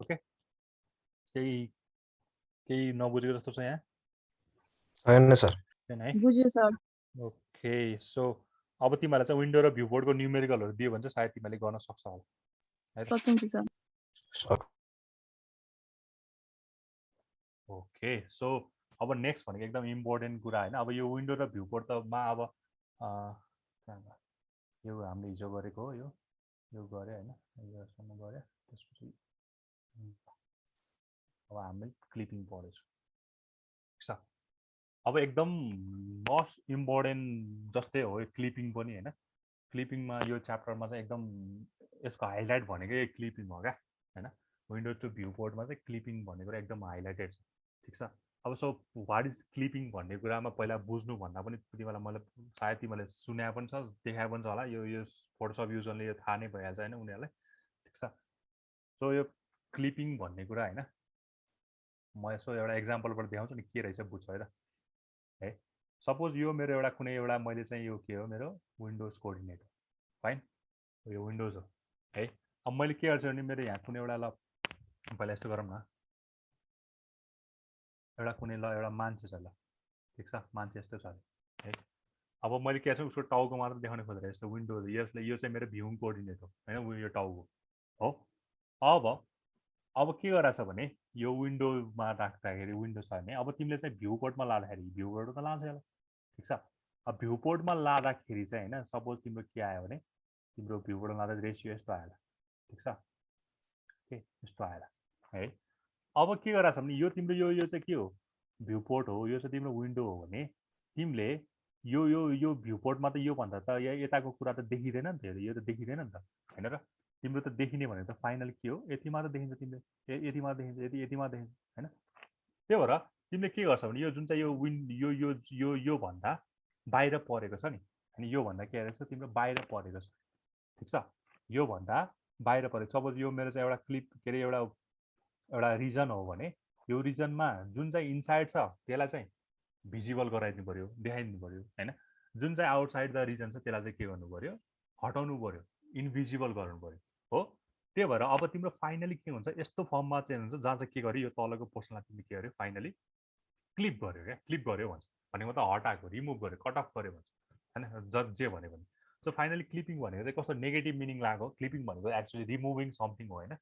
Speaker 1: ओके केही नबुझेको जस्तो छ यहाँ
Speaker 2: छैन सर
Speaker 1: छैन है
Speaker 3: बुझ्यो सर
Speaker 1: ओके सो अब तिमीलाई चाहिँ विन्डो र भ्यू बोर्डको न्युमेरिकलहरु दियो भने चाहिँ सायद तिमीले गर्न सक्छौ होला
Speaker 3: सकिन्छ सर
Speaker 1: ओके सो अब नेक्स्ट भनेको एकदम इम्पोर्टेन्ट कुरा हैन अब यो विन्डो र भ्यू बोर्ड त मा अब यो हामीले हिजो गरेको हो यो गरे हैन योसम्म गरे त्यसपछि अब हामीले क्लिपिङ पढेछौँ ठीक छ अब एकदम मोस्ट इम्पोर्टेन्ट जस्तै हो क्लिपिङ पनि हैन क्लिपिङमा यो च्याप्टरमा चाहिँ एकदम यसको हाइलाइट भनेकै क्लिपिङ हो क्या हैन विन्डो टु भ्यू बोर्डमा चाहिँ क्लिपिङ भनेको एकदम हाइलाइटेड छ ठीक छ अब सो व्हाट इज क्लिपिङ भन्ने कुरामा पहिला बुझ्नु भन्दा पनि तिमीलाई मैले सायद तिमीले सुने पनि छ देखाए पनि छ होला यो फोटोसप युजरले यो थाहा नै भइहाल्छ हैन उनीहरुलाई ठीक छ सो यो क्लिपिङ भन्ने कुरा हैन म यसो एउटा एक्जाम्पलबाट देखाउँछु नि के रहेछ बुझ्छ है सपोज यो मेरो एउटा कुनै एउटा मैले चाहिँ यो के हो मेरो विन्डोज कोअर्डिनेट फाइन यो विन्डोज हो है अब मैले के गर्छु भने मेरो यहाँ कुनै एउटा ल पहिला यस्तो गरौँ न एउटा कुनै ल एउटा मान्छे छ ल ठीक छ मान्छे यस्तो छ है अब मैले के गर्छु उसको टाउको मात्र देखाउन खोजेर यस्तो विन्डो यसले यो चाहिँ मेरो भ्युङ कोअर्डिनेट हो हैन यो टाउको हो अब के गराछ भने यो विन्डोमा राख्दाखेरि विन्डो छ भने अब तिमीले चाहिँ भ्यू पोर्टमा लाँदाखेरि भ्यू पोर्ट त लान्छ होला ठीक छ अब भ्यू पोर्टमा लाँदाखेरि चाहिँ हैन सपोज तिम्रो के आयो भने तिम्रो भ्यू पोर्टमा लाँदा रेशियो यस्तो आयो ठीक छ के यस्तो आयो है अब के गराछ भने यो तिम्रो यो चाहिँ के हो भ्यू पोर्ट हो यो चाहिँ तिम्रो विन्डो हो भने तिमीले यो भ्यू पोर्टमा त यो भन्दा त यताको कुरा त देखिदैन नि त यो त देखिदैन नि त हैन र तिम्रो त देखिने भनेको त फाइनल के हो यति मात्र देखिन्छ तिमीले यति मात्र देखिन्छ यति मात्र देखिन्छ हैन त्यही भएर तिमीले के गर्छौ भने यो जुन चाहिँ यो यो भन्दा बाहिर परेको छ नि अनि यो भन्दा के रहेछ तिम्रो बाहिर परेको छ ठीक छ यो भन्दा बाहिर परेको सपोज यो मेरो चाहिँ एउटा क्लिप के अरे एउटा रिजन हो भने यो रिजनमा जुन चाहिँ इनसाइड छ त्यसलाई चाहिँ भिजिबल गराइदिनु पर्यो देखाइदिनु पर्यो हैन जुन चाहिँ आउटसाइड द रिजन छ त्यसलाई चाहिँ के गर्नु पर्यो हटाउनु पर्यो इन्भिजिबल गर्नु पर्यो हो त्यही भएर अब तिम्रो फाइनली के हुन्छ यस्तो फर्ममा चाहिँ हुन्छ जहाँ चाहिँ के गर्यो यो तलको पोर्सनलाई तिमीले के गर्यो फाइनली क्लिप गर्यो क्या क्लिप गर्यो भन्छ भनेको त हटाएको रिमुभ गर्यो कट अफ गर्यो भन्छ हैन जे भन्यो भने सो फाइनली क्लिपिङ भनेको चाहिँ कस्तो नेगेटिभ मिनिङ लाग्यो क्लिपिङ भनेको एक्चुअली रिमुभिङ समथिङ हो हैन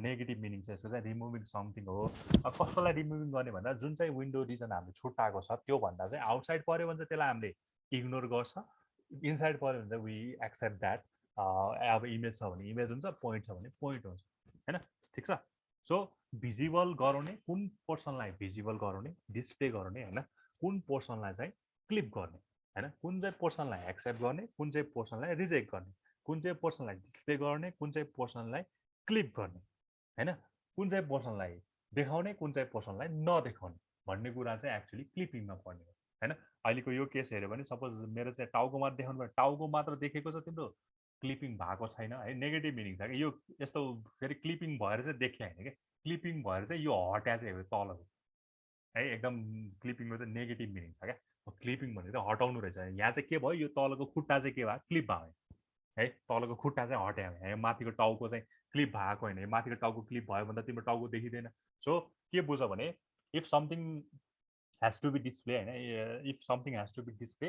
Speaker 1: नेगेटिभ मिनिङ चाहिँ यसको चाहिँ रिमुभिङ समथिङ हो कस्तोलाई रिमुभिङ गर्ने भन्दा जुन चाहिँ विन्डो रिजन हामीले छुट्टाएको छ त्यो भन्दा चाहिँ आउटसाइड पर्यो भने चाहिँ त्यसलाई हामीले इग्नोर गर्छ इनसाइड पर्यो भने चाहिँ वी एक्सेप्ट द्याट अब इमेज छ भने इमेज हुन्छ पोइन्ट छ भने पोइन्ट हुन्छ हैन ठिक छ सो भिजिबल गराउने कुन पोर्सनलाई भिजिबल गराउने डिस्प्ले गराउने हैन कुन पोर्सनलाई चाहिँ क्लिप गर्ने हैन कुन चाहिँ पोर्सनलाई एक्सेप्ट गर्ने कुन चाहिँ पोर्सनलाई रिजेक्ट गर्ने कुन चाहिँ पोर्सनलाई डिस्प्ले गर्ने कुन चाहिँ पोर्सनलाई क्लिप गर्ने हैन कुन चाहिँ पोर्सनलाई देखाउने कुन चाहिँ पोर्सनलाई नदेखाउने भन्ने कुरा चाहिँ एक्चुअली क्लिपिङमा पर्ने हो हैन अहिलेको यो केस हेऱ्यो भने सपोज मेरो चाहिँ टाउको मात्र देखाउनु पर्यो टाउको मात्र देखेको छ तिम्रो क्लिपिङ भएको छैन है नेगेटिभ मिनिङ छ कि यो यस्तो फेरि क्लिपिङ भएर चाहिँ देखिया होइन क्या क्लिपिङ भएर चाहिँ यो हट्या चाहिँ हो तलको है एकदम क्लिपिङको चाहिँ नेगेटिभ मिनिङ छ क्या क्लिपिङ भनेर हटाउनु रहेछ यहाँ चाहिँ के भयो यो तलको खुट्टा चाहिँ के भयो क्लिप भयो है तलको खुट्टा चाहिँ हट्या भयो माथिको टाउको चाहिँ क्लिप भएको होइन माथिको टाउको क्लिप भयो भने त तिम्रो टाउको देखिँदैन सो के बुझ भने if something has to be display होइन if something has to be display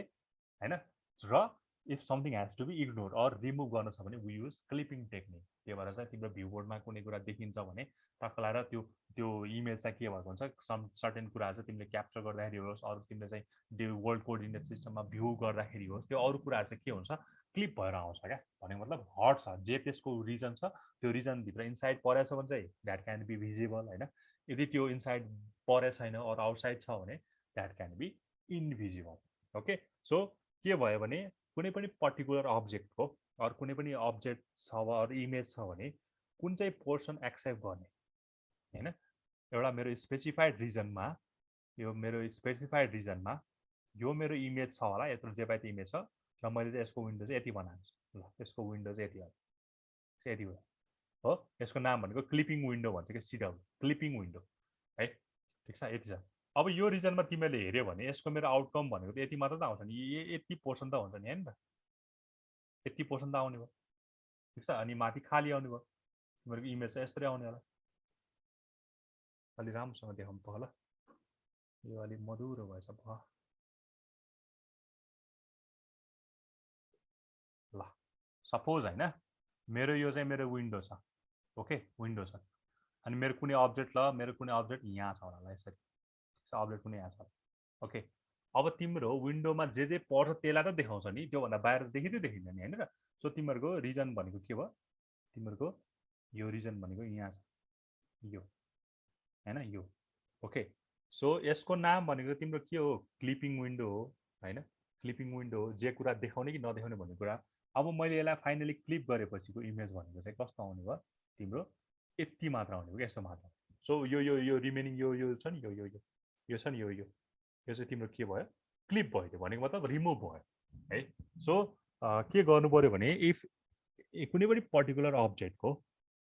Speaker 1: होइन र if something has to be ignore or remove गर्नु छ भने वी युज क्लिपिङ टेक्निक त्यही भएर चाहिँ तिम्रो भ्यू बोर्डमा कुनै कुरा देखिन्छ भने टक्क लगाएर त्यो इमेज चाहिँ के भएको हुन्छ सम सर्टेन कुराहरू चाहिँ तिमीले क्याप्चर गर्दाखेरि होस् अरू तिमीले चाहिँ त्यो वर्ल्ड कोअर्डिनेट सिस्टममा भ्यू गर्दाखेरि होस् त्यो अरू कुराहरू चाहिँ के हुन्छ क्लिप भएर आउँछ क्या भनेको मतलब हट छ जे त्यसको रिजन छ त्यो रिजनभित्र इनसाइड परेछ भने चाहिँ द्याट क्यान बी भिजिबल होइन यदि त्यो इनसाइड परे छैन अरू आउटसाइड छ भने that can be invisible okay so के भयो भने कुनै पनि पर्टिकुलर अब्जेक्टको अरू कुनै पनि अब्जेक्ट छ अरू इमेज छ भने कुन चाहिँ पोर्सन एक्सेप्ट गर्ने होइन एउटा मेरो स्पेसिफाइड रिजनमा यो मेरो स्पेसिफाइड रिजनमा यो मेरो इमेज छ होला यत्रो जेबाइट इमेज छ र मैले चाहिँ यसको विन्डो चाहिँ यति बनाएको छु ल यसको विन्डो चाहिँ यति हो यति हो यसको नाम भनेको क्लिपिङ विन्डो भन्छ कि सिडब्ल्यू क्लिपिङ विन्डो है ठिक छ यति छ अब यो रिजनमा तिमीले हेऱ्यो भने यसको मेरो आउटकम भनेको त यति मात्र त आउँछ नि यति पोर्सन त हुन्छ नि होइन त यति पोर्सन त आउने भयो ठिक छ अनि माथि खाली आउने भयो तिमीहरूको इमेज चाहिँ यस्तै आउने होला अलि राम्रोसँग देखाउनु पर्छ होला यो अलिक मधुरो भएछ भयो ल सपोज होइन मेरो यो चाहिँ मेरो विन्डो छ ओके विन्डो छ अनि मेरो कुनै अब्जेक्ट ल मेरो कुनै अब्जेक्ट यहाँ छ होला यसरी अब्जेक्ट कुनै यहाँ छ ओके अब तिम्रो विन्डोमा जे पर्छ त्यसलाई त देखाउँछ नि त्योभन्दा बाहिर देखिँदै देखिँदैन नि होइन र सो तिमीहरूको रिजन भनेको के भयो तिमीहरूको यो रिजन भनेको यहाँ छ यो होइन यो ओके सो यसको नाम भनेको तिम्रो के हो क्लिपिङ विन्डो हो होइन क्लिपिङ विन्डो हो जे कुरा देखाउने कि नदेखाउने भन्ने कुरा अब मैले यसलाई फाइनली क्लिप गरेपछिको इमेज भनेको चाहिँ कस्तो आउने भयो तिम्रो यति मात्र आउने भयो यस्तो मात्र सो यो रिमेनिङ यो छ नि यो छ नि यो चाहिँ तिम्रो के भयो क्लिप भयो त्यो भनेको मतलब रिमुभ भयो है सो के गर्नु पर्यो भने इफ कुनै पनि पर्टिकुलर अब्जेक्टको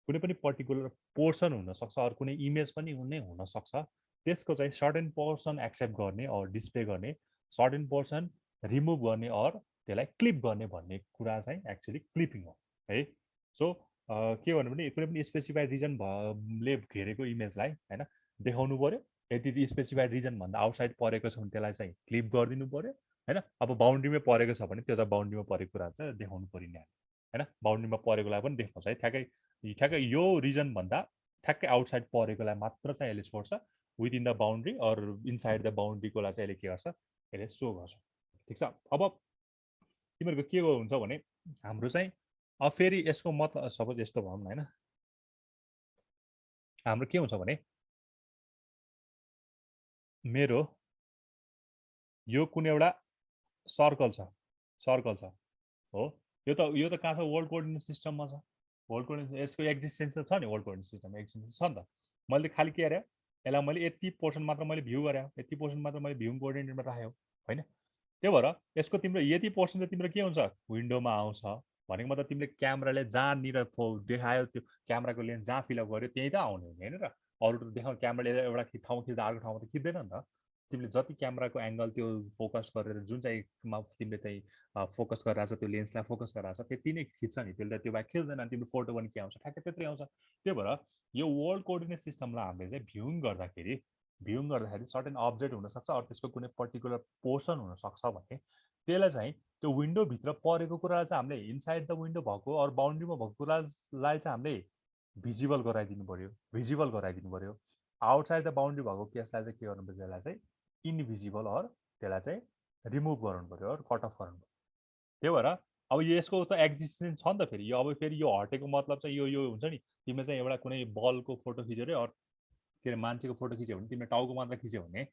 Speaker 1: कुनै पनि पर्टिकुलर पोर्सन हुनसक्छ अरू कुनै इमेज पनि हुनसक्छ त्यसको चाहिँ सर्टेन पोर्सन एक्सेप्ट गर्ने अर डिस्प्ले गर्ने सर्टेन पोर्सन रिमुभ गर्ने अर त्यसलाई क्लिप गर्ने भन्ने कुरा चाहिँ एक्चुअली क्लिपिङ हो है सो के भन्नु भने कुनै पनि स्पेसिफाइड रिजनले घेरेको इमेजलाई होइन देखाउनु पर्यो यदि स्पेसिफाइड रिजनभन्दा आउटसाइड परेको छ भने त्यसलाई चाहिँ क्लिप गरिदिनु पर्यो होइन अब बााउन्ड्रीमै परेको छ भने त्यो त बााउन्ड्रीमा परेको कुरा चाहिँ देखाउनु परिने होइन बााउन्ड्रीमा परेकोलाई पनि देखाउँछ है ठ्याक्कै यो रिजनभन्दा ठ्याक्कै आउटसाइड परेकोलाई मात्र चाहिँ यसले छोड्छ within the boundary or inside the बााउन्ड्रीकोलाई चाहिँ यसले के गर्छ यसले सो गर्छ ठिक छ अब तिमीहरूको के हुन्छ भने हाम्रो चाहिँ अब फेरि यसको मतलब सपोज यस्तो भनौँ न होइन हाम्रो के हुन्छ भने मेरो यो कुनै एउटा सर्कल छ हो यो त कहाँ छ वर्ल्ड कोअर्डिनेट सिस्टममा छ वर्ल्ड कोअर्डिनेट यसको एक्जिस्टेन्स त छ नि वर्ल्ड कोअर्डिनेट सिस्टममा एक्जिस्टेन्स छ नि त मैले खालि के गरे यसलाई मैले यति पोर्सन मात्र मैले भ्यू गरे यति पोर्सन मात्र मैले भ्यू कोअर्डिनेटमा राखेँ होइन त्यही भएर यसको तिम्रो यति पोर्सन त तिम्रो के हुन्छ विन्डोमा आउँछ भनेको मतलब तिमीले क्यामेराले जहाँनिर देखायो त्यो क्यामेराको लेन्स जहाँ फिलअप गर्यो त्यहीँ त आउने हो होइन र अरू त देखाउनु क्यामेराले एउटा ठाउँ खिच्दा अर्को ठाउँमा त खिच्दैन नि त तिमीले जति क्यामेराको एङ्गल त्यो फोकस गरेर जुन चाहिँमा तिमीले चाहिँ फोकस गरिरहेको छ त्यो लेन्सलाई फोकस गरिरहेको छ त्यति नै खिच्छ नि त्यसले त्यो बाहेक खिच्दैन तिम्रो फोटो पनि के आउँछ ठ्याक्कै त्यत्रै आउँछ त्यही भएर यो वर्ल्ड कोअर्डिनेट सिस्टमलाई हामीले चाहिँ भ्युङ गर्दाखेरि सर्टेन अब्जेक्ट हुनसक्छ अरू त्यसको कुनै पर्टिकुलर पोर्सन हुनसक्छ भने त्यसलाई चाहिँ त्यो विन्डोभित्र परेको कुरालाई चाहिँ हामीले इनसाइड द विन्डो भएको अरू बााउन्ड्रीमा भएको कुरालाई चाहिँ हामीले भिजिबल गराइदिनु पर्यो आउटसाइड द बााउन्ड्री भएको केसलाई चाहिँ के गर्नु पर्यो त्यसलाई चाहिँ इनभिजिबल अर त्यसलाई चाहिँ रिमुभ गर्नु पर्यो अरू कट अफ गर्नु पर्यो त्यही भएर अब यसको त एक्जिस्टेन्स छ नि त फेरि अब फेरि यो हटेको मतलब चाहिँ यो हुन्छ नि तिमीले चाहिँ एउटा कुनै बलको फोटो खिच्यो अरे के अरे मान्छेको फोटो खिच्यो भने तिमीले टाउको मात्र खिच्यो भने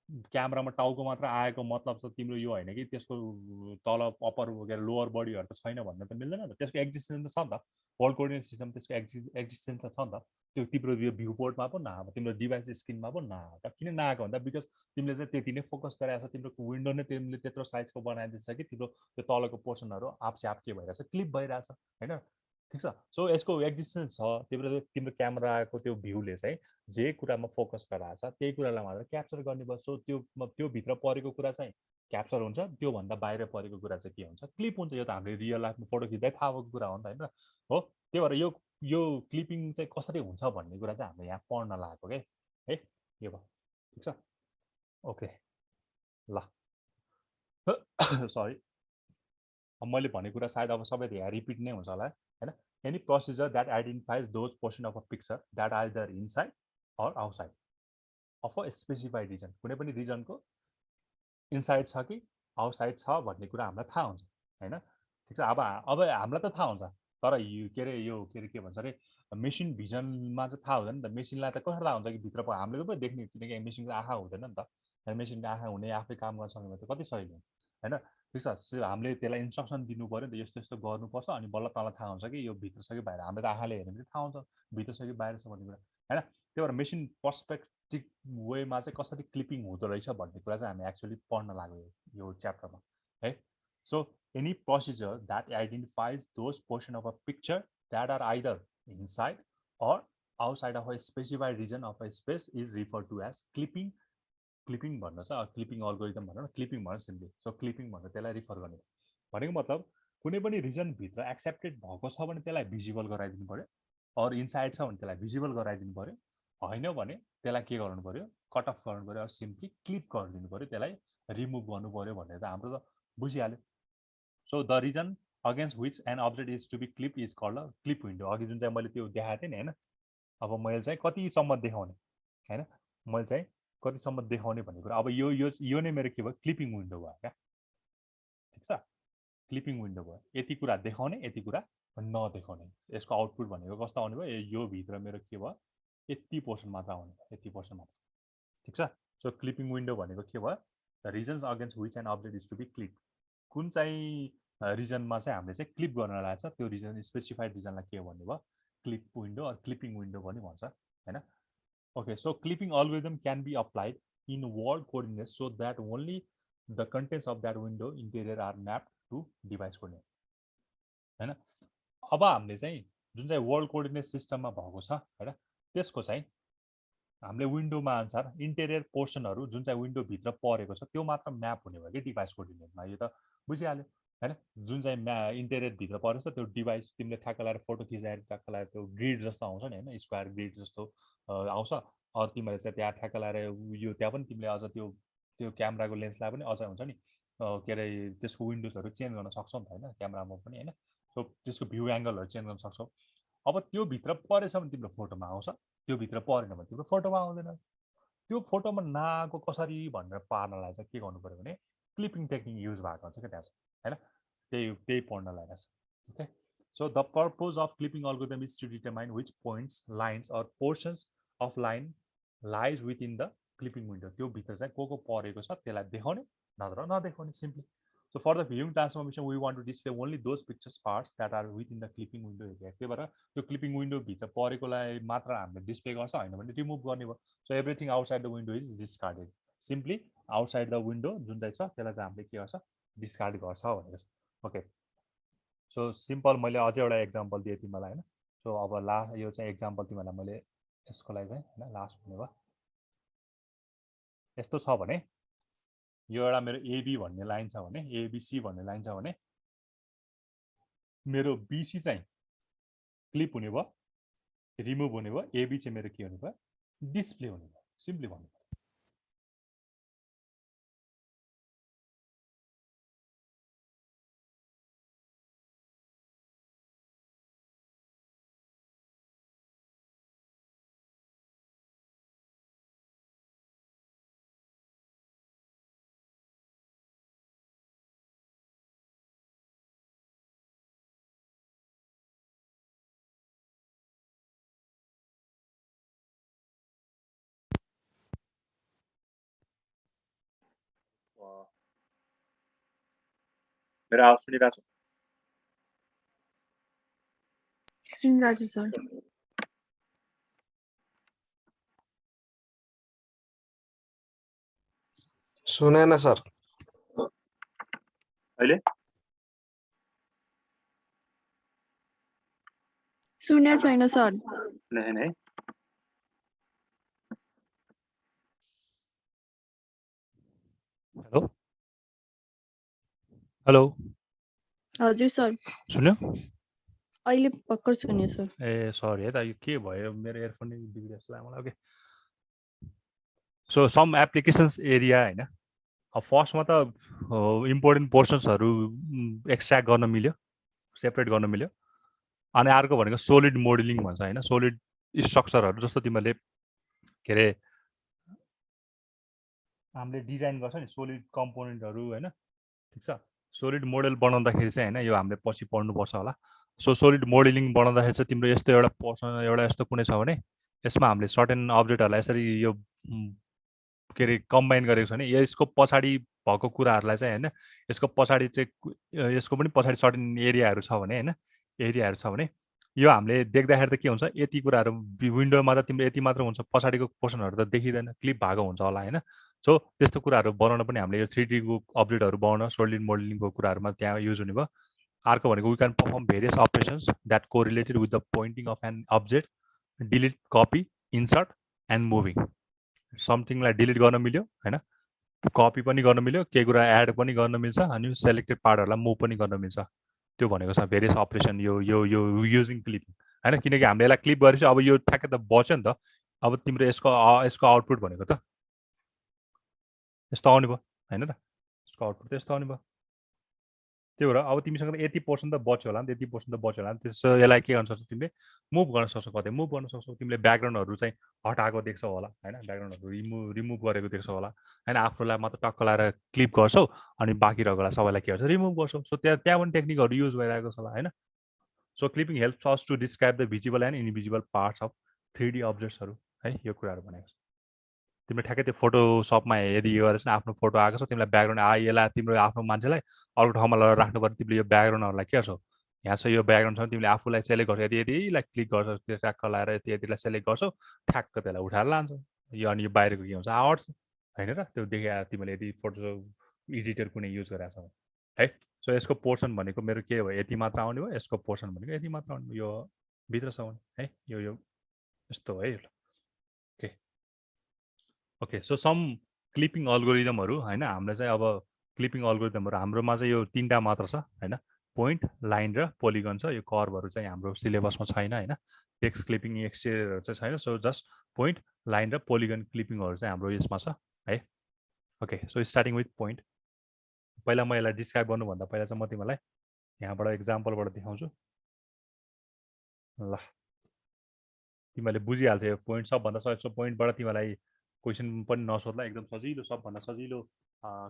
Speaker 1: क्यामेरामा टाउको मात्र आएको मतलब त तिम्रो यो होइन कि त्यसको तल अप्पर लोअर बडीहरू त छैन भन्ने त मिल्दैन नि त। त्यसको एक्जिस्टेन्स त छ नि त, वर्ल्ड कोअर्डिनेट सिस्टम त्यसको एक्जिस्टेन्स त छ नि त। त्यो तिम्रो यो भ्यू बोर्डमा पो नआएको, तिम्रो डिभाइस स्क्रिनमा पो नआएको। किन नआएको भन्दा बिकज तिमीले चाहिँ त्यति नै फोकस गरिरहेको छ, तिम्रो विन्डो नै तिमीले त्यत्रो साइजको बनाइदिन्छ कि तिम्रो त्यो तलको पोर्सनहरू आपसे के भइरहेछ, क्लिप भइरहेछ होइन। ठिक छ। सो यसको एक्जिस्टेन्स छ, तिम्रो क्यामेराको त्यो भ्यूले चाहिँ जे कुरामा फोकस गराएको छ त्यही कुरालाई मात्र क्याप्चर गर्ने भयो। सो त्यो भित्र परेको कुरा चाहिँ क्याप्चर हुन्छ, त्योभन्दा बाहिर परेको कुरा चाहिँ के हुन्छ, क्लिप हुन्छ। यो त हामीले रियल लाइफमा फोटो खिच्दै थाहा भएको कुरा हो नि त होइन हो। त्यही भएर यो क्लिपिङ चाहिँ कसरी हुन्छ भन्ने कुरा चाहिँ हामीले यहाँ पढ्न लागेको के है। यो भयो ठिक छ। ओके ल सरी, मैले भनेको कुरा सायद अब सबै यहाँ रिपिट नै हुन्छ होला होइन। Any procedure that identifies those portion of a picture that either inside or outside of a specified region. कुनै पनि रिजनको इनसाइड छ कि आउटसाइड छ भन्ने कुरा हामीलाई थाहा हुन्छ होइन। ठिक छ। अब हामीलाई त थाहा हुन्छ, तर यो के अरे के भन्छ अरे मेसिन भिजनमा चाहिँ थाहा हुँदैन नि त। मेसिनलाई त कसरी थाहा हुन्छ कि भित्र हामीले पो देख्ने, किनकि मेसिनको आँखा हुँदैन नि त। मेसिनको आँखा हुने आफै काम गर्न सक्ने त कति सजिलो होइन। ठिक छ। हामीले त्यसलाई इन्स्ट्रक्सन दिनु पऱ्यो नि त, यस्तो यस्तो गर्नुपर्छ, अनि बल्ल तँलाई थाहा हुन्छ कि यो भित्र छ कि बाहिर। हामीले त आँखाले हेऱ्यो भने थाहा हुन्छ भित्र छ कि बाहिर छ भन्ने कुरा होइन। त्यही भएर मेसिन पर्सपेक्टिभ वेमा चाहिँ कसरी क्लिपिङ हुँदो रहेछ भन्ने कुरा चाहिँ हामी एक्चुअली पढ्न लाग्यो यो च्याप्टरमा है। So any procedure that identifies those portion of a picture that are either inside or outside of a specified region of a space is refer to as clipping. Clipping भन्नु छ, क्लिपिङ अल्गोरिदम भनौँ न, clipping भनौँ simply. So clipping भनेर त्यसलाई refer गर्ने भनेको मतलब कुनै पनि रिजनभित्र एक्सेप्टेड भएको छ भने त्यसलाई भिजिबल गराइदिनु पऱ्यो, अरू इनसाइड छ भने त्यसलाई भिजिबल गराइदिनु पऱ्यो, होइन भने त्यसलाई के गर्नु पऱ्यो, कट अफ गर्नु पऱ्यो, सिम्पली क्लिप गरिदिनु पऱ्यो, त्यसलाई रिमुभ गर्नु पऱ्यो भनेर त हाम्रो त बुझिहाल्यो। So the region against which an object is to be clip is called a clip window. अघि जुन चाहिँ मैले त्यो देखाएको थिएँ नि होइन, अब मैले चाहिँ कतिसम्म देखाउने होइन, मैले चाहिँ कतिसम्म देखाउने भन्ने कुरा। अब यो नै मेरो के भयो, क्लिपिङ विन्डो भयो क्या। ठिक छ, क्लिपिङ विन्डो भयो। यति कुरा देखाउने, यति कुरा नदेखाउने। यसको आउटपुट भनेको कस्तो आउने भयो, यो भित्र मेरो के भयो, यति पोर्सन मात्र आउने भयो, यति पोर्सन मात्र। ठिक छ। सो क्लिपिङ विन्डो भनेको के भयो, the regions against which an object is to be clip. कुन चाहिँ रिजनमा चाहिँ हामीले चाहिँ क्लिप गर्न लागेको छ, त्यो रिजन स्पेसिफाइड रिजनलाई के भन्ने भयो, clip window or clipping window पनि भन्छ होइन। Okay, so clipping algorithm can be applied in world coordinates so that only the contents of that window interior are mapped to device coordinate होइन। अब हामीले चाहिँ जुन चाहिँ वर्ल्ड कोअर्डिनेट सिस्टममा भएको छ होइन, त्यसको चाहिँ हामीले विन्डोमा अनुसार इन्टेरियर पोर्सनहरू जुन चाहिँ विन्डोभित्र परेको छ त्यो मात्र म्याप हुने भयो कि डिभाइस कोअर्डिनेटमा। यो त बुझिहाल्यो होइन। जुन चाहिँ इन्टेरियरभित्र परेको छ त्यो डिभाइस तिमीले ठ्याक्क लगाएर फोटो खिच्दाखेरि ठ्याक्क लगाएर त्यो ग्रिड जस्तो आउँछ नि होइन, स्क्वायर ग्रिड जस्तो आउँछ। अरू तिमीहरूले चाहिँ त्यहाँ ठ्याक्क लगाएर यो त्यहाँ पनि तिमीले अझ त्यो क्यामेराको लेन्सलाई पनि अझ हुन्छ नि के अरे त्यसको विन्डोजहरू चेन्ज गर्न सक्छौ नि त होइन, क्यामेरामा पनि होइन। सो त्यसको भ्यू एङ्गलहरू चेन्ज गर्न सक्छौ। अब त्यो भित्र परेछ भने तिम्रो फोटोमा आउँछ, त्यो भित्र परेन भने तिम्रो फोटोमा आउँदैन। त्यो फोटोमा नआएको कसरी भनेर पार्नलाई चाहिँ के गर्नु पऱ्यो भने क्लिपिङ टेक्निक युज भएको हुन्छ क्या त्यहाँ चाहिँ होइन। त्यही पढ्न लागेको छ। Okay, so the purpose of clipping algorithm is to determine which points lines or portions of line lies within the clipping window. त्यो भित्र चाहिँ को परेको छ त्यसलाई देखाउने नत्र नदेखाउने simply. So for the viewing transformation, we want to display only those pictures parts that are within the clipping window area. त्यही भएर त्यो क्लिपिङ विन्डो भित्र परेकोलाई मात्र हामीले डिस्प्ले गर्छ, होइन भने रिमुभ गर्ने भयो। So everything outside the window is discarded. Simply outside the window जुन चाहिँ छ त्यसलाई चाहिँ हामीले के गर्छ, डिस्कार्ड गर्छ भनेर। ओके, सो सिम्पल मैले अझै एउटा एक्जाम्पल दिएँ तिमीलाई होइन। सो अब यो चाहिँ एक्जाम्पल तिमीलाई मैले यसको लागि चाहिँ होइन लास्ट भन्ने भयो। यस्तो छ भने यो एउटा मेरो एबी भन्ने लाइन छ भने, एबिसी भन्ने लाइन छ भने मेरो बिसी चाहिँ क्लिप हुने भयो, रिमुभ हुने भयो, एबी चाहिँ मेरो के हुने भयो, डिस्प्ले हुने भयो। सिम्पली भन्नु। मेरो आवाज सुनिरहेको छ?
Speaker 3: सुनिरहेको छु सर।
Speaker 2: सुनेन सर।
Speaker 1: अहिले
Speaker 3: सुनेको छैन सर।
Speaker 1: सुनेन है? हेलो हेलो
Speaker 3: हजुर सर।
Speaker 1: सुन्यो?
Speaker 3: अहिले भर्खर सुन्यो सर।
Speaker 1: ए सरी है त, यो के भयो, मेरो एयरफोन बिग्रियो जस्तो लाग्यो मलाई। Okay, so some applications area होइन, फर्स्टमा त इम्पोर्टेन्ट पोर्सन्सहरू एक्सट्र्याक्ट गर्न मिल्यो, सेपरेट गर्न मिल्यो। अनि अर्को भनेको सोलिड मोडलिङ भन्छ होइन, सोलिड स्ट्रक्चरहरू जस्तो तिमीहरूले के अरे हामीले डिजाइन गर्छ नि सोलिड कम्पोनेन्टहरू होइन, ठिक छ। सोलिड मोडल बनाउँदाखेरि चाहिँ होइन, यो हामीले पछि पढ्नुपर्छ होला। सो सोलिड मोडलिङ बनाउँदाखेरि चाहिँ तिम्रो यस्तो एउटा पोर्सन, एउटा यस्तो कुनै छ भने यसमा हामीले सर्टेन अब्जेक्टहरूलाई यसरी यो के अरे कम्बाइन गरेको छ भने यसको पछाडि भएको कुराहरूलाई चाहिँ होइन, यसको पछाडि चाहिँ यसको पनि पछाडि सर्टेन एरियाहरू छ भने होइन, एरियाहरू छ भने यो हामीले देख्दाखेरि त के हुन्छ, यति कुराहरू विन्डोमा त तिम्रो यति मात्र हुन्छ, पछाडिको पोर्सनहरू त देखिँदैन, क्लिप भएको हुन्छ होला होइन। सो त्यस्तो कुराहरू बनाउन पनि हामीले यो 3D को अब्जेक्टहरू बनाउन सोलिड मोडलिङको कुराहरूमा त्यहाँ युज हुने भयो। अर्को भनेको we can perform various operations that correlated with the pointing of an object, delete, copy, insert and moving. समथिङलाई डिलिट गर्न मिल्यो होइन, कपी पनि गर्न मिल्यो, केही कुरा एड पनि गर्न मिल्छ, अनि सेलेक्टेड पार्टहरूलाई मुभ पनि गर्न मिल्छ। त्यो भनेको छ भेरियस अपरेसन यो यो यो युजिङ क्लिपिङ होइन। किनकि हामीले यसलाई क्लिप गरेपछि अब यो ठ्याक्कै त बच्यो नि त, अब तिम्रो यसको आउटपुट भनेको त यस्तो आउने भयो होइन त, यसको आउटपुट त यस्तो आउने भयो। त्यही भएर अब तिमीसँग त यति पोर्सन त बच्यो होला नि, यति पोर्सन त बच्यो होला नि, त्यसो यसलाई के गर्न सक्छौ तिमीले, मुभ गर्न सक्छौ, कतै मुभ गर्न सक्छौ। तिमीले ब्याकग्राउन्डहरू चाहिँ हटाएको देख्छौ होला होइन, ब्याकग्राउन्डहरू रिमुभ गरेको देख्छौ होला होइन, आफूलाई मात्र टक्क लगाएर क्लिप गर्छौ अनि बाँकी रहेकोलाई सबैलाई के गर्छ, रिमुभ गर्छौ। सो त्यहाँ पनि टेक्निकहरू युज भइरहेको छ होला होइन। So clipping helps us to describe the visible and invisible parts of 3D अब्जेक्ट्सहरू है, यो कुराहरू भनेको छ। तिमीले ठ्याक्कै त्यो फोटोसपमा यदि यो गरेर आफ्नो फोटो आएको छ, तिमीलाई ब्याकग्राउन्ड यसलाई तिम्रो आफ्नो मान्छेलाई अर्को ठाउँमा लगेर राख्नु पर्यो, तिमीले यो ब्याकग्राउन्डहरूलाई के गर्छौ, यहाँ छ यो ब्याकग्राउन्ड छ, तिमीले आफूलाई सेलेक्ट गर्छौ, यदि यदिलाई क्लिक गर्छौ, त्यो ट्याक्क लगाएर यति यतिलाई सेलेक्ट गर्छौ, ठ्याक्क त्यसलाई उठाएर लान्छौ। यो अनि यो बाहिरको के हुन्छ, आर्ट्स होइन र, त्यो देखा तिमीले यदि फोटो एडिटर कुनै युज गरेको छ है। सो यसको पोर्सन भनेको मेरो के भयो, यति मात्र आउने भयो, यसको पोर्सन भनेको यति मात्र आउने भयो, यो भित्रसम्म है, यो यस्तो है। Okay okay, so some clipping अल्गोरिदमहरू होइन, हामीलाई चाहिँ अब क्लिपिङ अल्गोरिदमहरू हाम्रोमा चाहिँ यो 3टा मात्र छ होइन, पोइन्ट, लाइन र पोलिगन छ। यो कर्भहरू चाहिँ हाम्रो सिलेबसमा छैन होइन, टेक्स्ट क्लिपिङ एक्सटेरियरहरू चाहिँ छैन। सो जस्ट पोइन्ट, लाइन र पोलिगन क्लिपिङहरू चाहिँ हाम्रो यसमा छ है। Okay, so starting with point. पहिला म यसलाई डिस्क्राइब गर्नुभन्दा पहिला चाहिँ म तिमीलाई यहाँबाट इक्जाम्पलबाट देखाउँछु ल, तिमीहरूले बुझिहाल्थ्यो यो पोइन्ट। सबभन्दा सजिलो पोइन्टबाट तिमीलाई क्वेसन पनि नसोध्ला, एकदम सजिलो, सबभन्दा सजिलो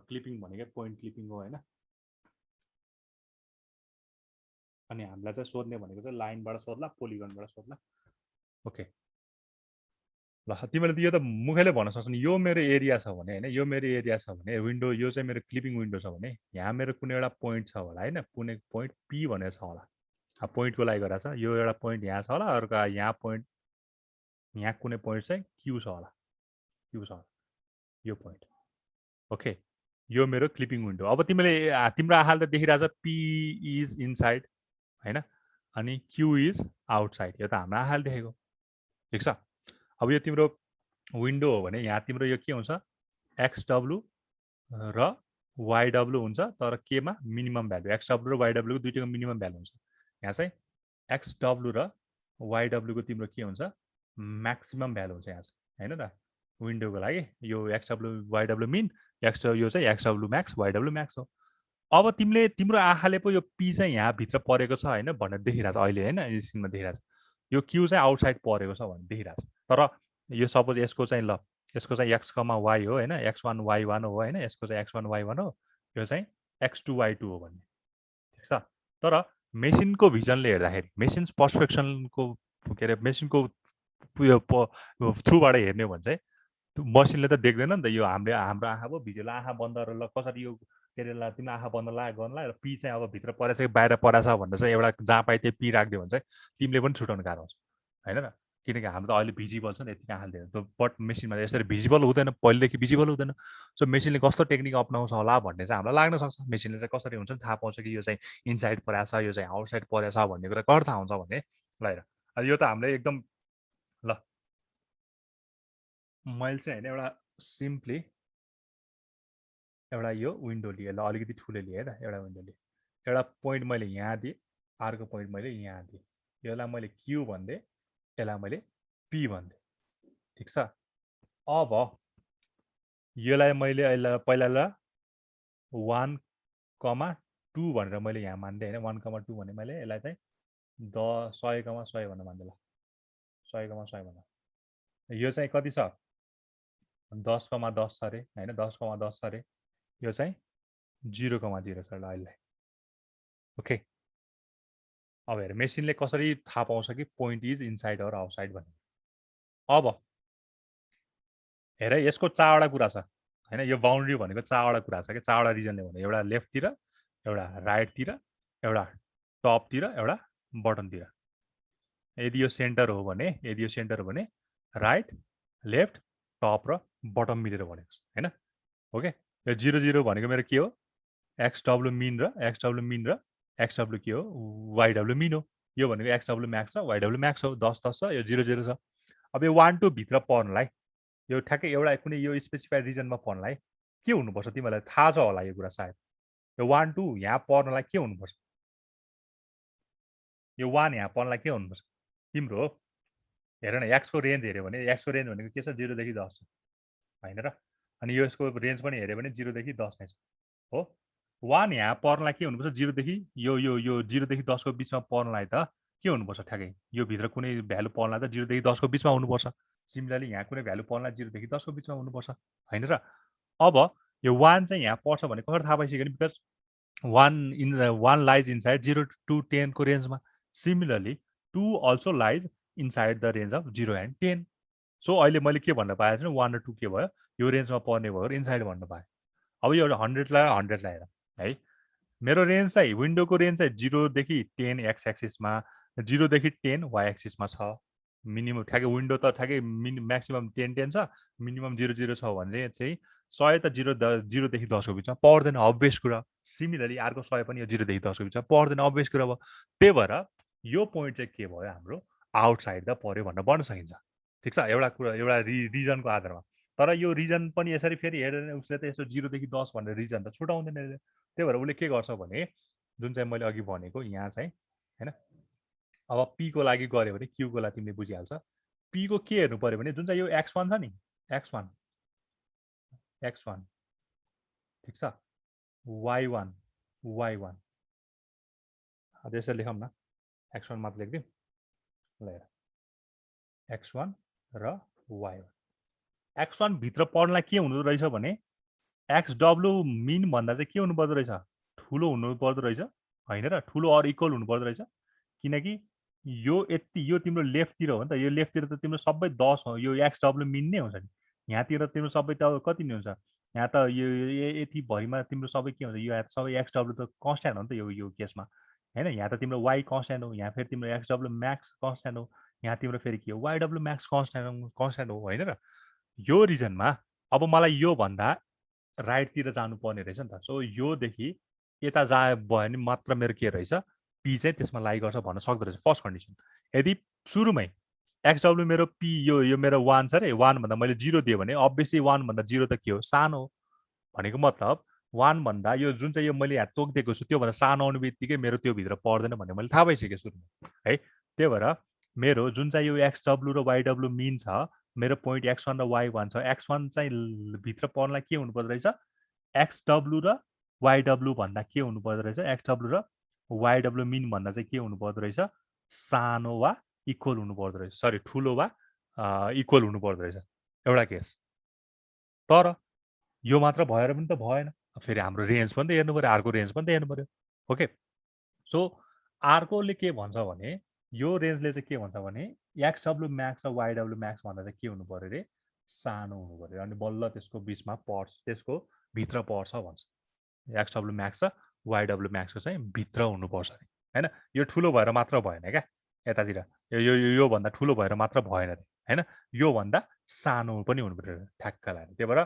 Speaker 1: क्लिपिङ भनेकै पोइन्ट क्लिपिङ हो होइन। अनि हामीलाई चाहिँ सोध्ने भनेको चाहिँ लाइनबाट सोध्ला, पोलिगनबाट सोध्ला। ओके ल, तिमीले त यो त मुखैले भन्न सक्छौ नि, यो मेरो एरिया छ भने होइन, यो मेरो एरिया छ भने, विन्डो यो चाहिँ मेरो क्लिपिङ विन्डो छ भने, यहाँ मेरो कुनै एउटा पोइन्ट छ होला होइन, कुनै पोइन्ट पी भनेर छ होला, पोइन्टको लागि गरेर छ। यो एउटा पोइन्ट यहाँ छ होला, अर्को यहाँ पोइन्ट, यहाँ कुनै पोइन्ट चाहिँ क्यू छ होला, क्यू छ यो पोइन्ट। ओके, यो मेरो क्लिपिङ विन्डो। अब तिमीले तिम्रो आँखाले त देखिरहेछ पी इज इनसाइड होइन, अनि क्यू इज आउटसाइड, यो त हाम्रो आँखाले देखेको ठिक छ। अब यो तिम्रो विन्डो हो भने यहाँ तिम्रो यो के हुन्छ, एक्सडब्लु र वाइडब्लु हुन्छ, तर केमा मिनिमम भ्यालु, एक्सडब्लु र वाइडब्लुको दुइटैको मिनिमम भ्यालु हुन्छ। यहाँ चाहिँ एक्सडब्लु र वाइडब्लुको तिम्रो के हुन्छ, म्याक्सिमम भ्यालु हुन्छ यहाँ चाहिँ होइन र, विन्डोको लागि यो एक्सडब्लु वाइडब्लु मिन, यो चाहिँ एक्सडब्लु म्याक्स, वाइडब्लु म्याक्स हो। अब तिमीले तिम्रो आँखाले पो यो पी चाहिँ यहाँभित्र परेको छ होइन भनेर देखिरहेछ अहिले होइन, यो सिनमा देखिरहेछ, यो क्यू चाहिँ आउटसाइड परेको छ भनेर देखिरहेछ। तर यो सपोज यसको चाहिँ ल, यसको चाहिँ एक्सकमा वाइ हो होइन, x1 y1 हो होइन, यसको चाहिँ x1 y1 हो, यो चाहिँ x2 y2 हो भन्ने ठिक छ। तर मेसिनको भिजनले हेर्दाखेरि, मेसिन्स पर्सपेक्सनको के अरे, मेसिनको उयो थ्रुबाट हेर्ने हो भने चाहिँ मसिनले त देख्दैन नि त यो हाम्रो आँखा पो भिजुअल आँखा बन्द गरेर ल कसरी यो के अरे ल तिमीले आँखा बन्द गर्नला र पी चाहिँ अब भित्र परेछ कि बाहिर परेछ भनेर चाहिँ एउटा जहाँ पाइ त्यही पी राखिदियो भने चाहिँ तिमीले पनि छुटाउनु गाह्रो हुन्छ होइन र किनकि हाम्रो त अहिले भिजिबल छ नि यतिकै आँखाले देख्दैन बट मेसिनमा यसरी भिजिबल हुँदैन पहिलेदेखि भिजिबल हुँदैन सो मेसिनले कस्तो टेक्निक अप्नाउँछ होला भन्ने चाहिँ हामीलाई लाग्न सक्छ मेसिनले चाहिँ कसरी हुन्छ नि थाहा पाउँछ कि यो चाहिँ इनसाइड परेछ यो चाहिँ आउटसाइड परेछ भन्ने कुरा कर थाहा हुन्छ भने ल हेर यो त हामीले एकदम ल मैले चाहिँ होइन एउटा सिम्पली एउटा यो विन्डो लिएँ ल अलिकति ठुलो लिएँ है त एउटा विन्डो लिएँ एउटा पोइन्ट मैले यहाँ दिएँ अर्को पोइन्ट मैले यहाँ दिएँ यसलाई मैले क्यू भनिदिएँ यसलाई मैले पी भनिदिएँ ठिक छ अब यसलाई मैले यसलाई पहिला ल 1,2 भनेर मैले यहाँ मान्दै होइन 1,2 भने मैले यसलाई चाहिँ 100,100 भनेर मान्दै ल 100,100 भनेर यो चाहिँ कति छ 10,10 छ अरे होइन 10,10 छ अरे यो चाहिँ 0,0 छ ल अहिले ओके अब हेर मेसिनले कसरी थाहा पाउँछ कि point is inside or outside भन्ने अब हेर यसको चारवटा कुरा छ होइन यो बााउन्ड्री भनेको चारवटा कुरा छ कि चारवटा रिजनले भने एउटा लेफ्टतिर एउटा राइटतिर एउटा टपतिर एउटा बटमतिर यदि यो सेन्टर हो भने राइट लेफ्ट टप र बटम मिलेर भनेको छ होइन ओके यो 0,0 भनेको मेरो के हो एक्सडब्लु मिन र एक्सडब्लु के हो वाइडब्लु मिन हो यो भनेको एक्सडब्लु म्याक्स छ वाइडब्लु म्याक्स हो 10 छ यो 0,0 छ अब यो 1 2 भित्र पर्नलाई यो ठ्याक्कै एउटा कुनै यो स्पेसिफाइड रिजनमा पर्नलाई के हुनुपर्छ तिमीलाई थाहा छ होला यो कुरा सायद यो 1 2 यहाँ पर्नलाई के हुनुपर्छ यो 1 यहाँ पर्नलाई के हुनुपर्छ तिम्रो हेर न एक्सको रेन्ज हेऱ्यो भने एक्सको रेन्ज भनेको के छ 0 देखि 10 होइन र अनि यसको रेन्ज पनि हेऱ्यो भने 0 देखि 10 नै छ हो 1 यहाँ पर्नलाई के हुनुपर्छ 0 देखि यो 0 देखि 10 को बिचमा पर्नलाई त के हुनुपर्छ ठ्याक्कै यो भित्र कुनै भ्यालु पर्नलाई त 0 देखि 10 को बिचमा हुनुपर्छ सिमिलरली यहाँ कुनै भ्यालु पर्नलाई 0 देखि 10 को बिचमा हुनुपर्छ होइन र अब यो 1 चाहिँ यहाँ पर्छ भने कसरी थाहा पाइसक्यो नि बिकज 1 लाइज इनसाइड 0 to 10 को रेन्जमा similarly 2 also lies inside the range of 0 and 10 so अहिले मैले के भन्न पाएँ भने 1 र 2 के भयो यो रेन्जमा पर्ने भयो इनसाइड भन्न पाएँ अब यो 100 ल्याएर है मेरो रेन्ज चाहिँ विन्डोको रेन्ज चाहिँ 0 देखि 10 एक्स एक्सिसमा 0 देखि 10 वाइ एक्सिसमा छ मिनिमम ठ्याक्कै विन्डो त ठ्याक्कै म्याक्सिमम 10 छ मिनिमम 0 छ भने चाहिँ 100 त 0 देखि 10 को बिचमा पर्दैन अभियस कुरा सिमिलरली अर्को 100 पनि यो 0 देखि 10 को बिचमा पर्दैन अभियस कुरा भयो त्यही भएर यो पोइन्ट चाहिँ के भयो हाम्रो आउटसाइड द पर्यो भनेर भन्न सकिन्छ ठिक छ एउटा कुरा एउटा रिजनको आधारमा तर यो रिजन पनि यसरी फेरि हेरेर उसले त यसो 0 देखि 10 भनेर रिजन त छुटाउँदैन त्यही भएर उसले के गर्छ भने जुन चाहिँ मैले अघि भनेको यहाँ चाहिँ होइन अब पी को लागि गऱ्यो भने क्यू को लागि तिमीले बुझिहाल्छ पी को के हेर्नु पर्यो भने जुन चाहिँ यो x1 छ नि x1 ठिक छ y1 अब यसरी लेखौँ न x1 मात्र लेखिदिउँ ल हेर x1 र y1 x1 भित्र पढ्नलाई के हुँदो रहेछ भने xw मिन भन्दा चाहिँ के हुनुपर्दो रहेछ ठुलो हुनुपर्दो रहेछ होइन र ठुलो अर इक्वल हुनुपर्दो रहेछ किनकि यो यति यो तिम्रो लेफ्टतिर हो नि त यो लेफ्टतिर त तिम्रो सबै 10 हो यो xw मिन नै हुन्छ नि यहाँतिर तिम्रो सबै त कति नै हुन्छ यहाँ त यो यति भरिमा तिम्रो सबै के हुन्छ यो सबै xw त कन्स्ट्यान्ट हो नि त यो केसमा होइन यहाँ त तिम्रो y कन्स्ट्यान्ट हो यहाँ फेरि तिम्रो xw म्याक्स कन्स्ट्यान्ट हो यहाँ तिम्रो फेरि के हो yw म्याक्स कन्स्ट्यान्ट हो होइन र यो रिजनमा अब मलाई यो भन्दा राइटतिर जानुपर्ने रहेछ नि त सो योदेखि यता भयो भने मात्र मेरो के रहेछ पी चाहिँ त्यसमा लाइ गर्छ भन्न सक्दो रहेछ फर्स्ट कन्डिसन यदि सुरुमै एक्सडब्लु मेरो पी यो मेरो 1 छ अरे 1 भन्दा मैले 0 दिएँ भने अभियसली 1 भन्दा 0 त के हो सानो हो भनेको मतलब 1 भन्दा यो जुन चाहिँ यो मैले यहाँ तोकिदिएको छु त्योभन्दा सानो आउने बित्तिकै मेरो त्यो भित्र पर्दैन भन्ने मैले थाहा भइसक्यो सुरुमा है त्यही भएर मेरो जुन चाहिँ यो एक्सडब्लु र वाइडब्लु मिन छ मेरो पोइन्ट x1 र y1 छ x1 चाहिँ भित्र पर्नलाई के हुनुपर्दो रहेछ xw र yw भन्दा के हुनुपर्दो रहेछ xw र yw मिन भन्दा चाहिँ के हुनुपर्दो रहेछ सानो वा इक्वल हुनुपर्दो रहेछ सरी ठुलो वा इक्वल हुनुपर्दो रहेछ एउटा केस तर यो मात्र भएर पनि त भएन फेरि हाम्रो रेन्ज पनि त हेर्नु पर्यो अर्को रेन्ज पनि त हेर्नु पर्यो ओके सो अर्कोले के भन्छ भने यो रेन्जले चाहिँ के भन्छ भने xw म्याक्स र yw म्याक्स भन्दा चाहिँ के हुनु पर्यो अरे सानो हुनु पर्यो अनि बल्ल त्यसको बिचमा पर्छ त्यसको भित्र पर्छ भन्छ XW म्याक्स र YW म्याक्सको चाहिँ भित्र हुनुपर्छ अरे हैन यो ठुलो भएर मात्र भएन क्या यतातिर यो भन्दा ठुलो भएर मात्र भएन अरे हैन यो भन्दा सानो पनि हुनु पर्यो ठ्याक्क लाग्यो त्यही भएर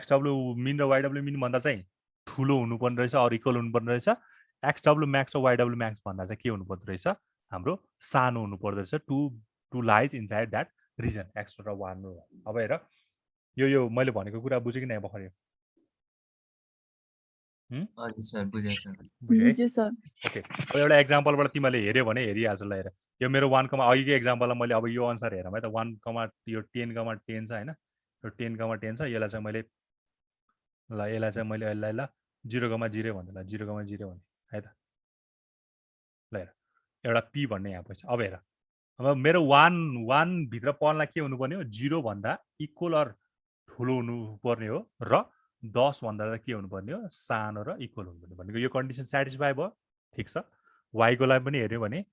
Speaker 1: XW मिन र YW मिन भन्दा चाहिँ ठुलो हुनुपर्ने रहेछ अरू इक्वल हुनुपर्ने रहेछ XW म्याक्स र YW म्याक्स भन्दा चाहिँ के हुनुपर्दो रहेछ हाम्रो सानो हुनुपर्दो रहेछ to lies inside that region X र 1 अब हेर यो मैले भनेको कुरा बुझ्यो कि नै भर्खर
Speaker 4: हजुर सर बुझेँ सर
Speaker 1: बुझ्यो है
Speaker 3: बुझ्यो सर
Speaker 1: ओके अब एउटा एक्जाम्पलबाट तिमीले हेऱ्यो भने हेरिहाल्छ ल हेर यो मेरो 1 अघिकै एक्जाम्पललाई मैले अब यो अनुसार हेरौँ है त 1 यो 10 छ हैन यो 10 छ यसलाई चाहिँ मैले ल यसलाई चाहिँ मैले यसलाई ल 0,0 भन्दै ल 0,0 भन्ने है त ल हेर एउटा पी भन्ने यहाँ पैसा अब हेर अब मेरो 1 भित्र पर्नलाई के हुनुपर्ने हो 0 भन्दा इक्वल अर ठुलो हुनुपर्ने हो र 10 भन्दा चाहिँ के हुनुपर्ने हो सानो र इक्वल हुनुपर्ने भनेको यो कन्डिसन सेटिस्फाई भयो ठिक छ वाइको लागि पनि हेऱ्यो भने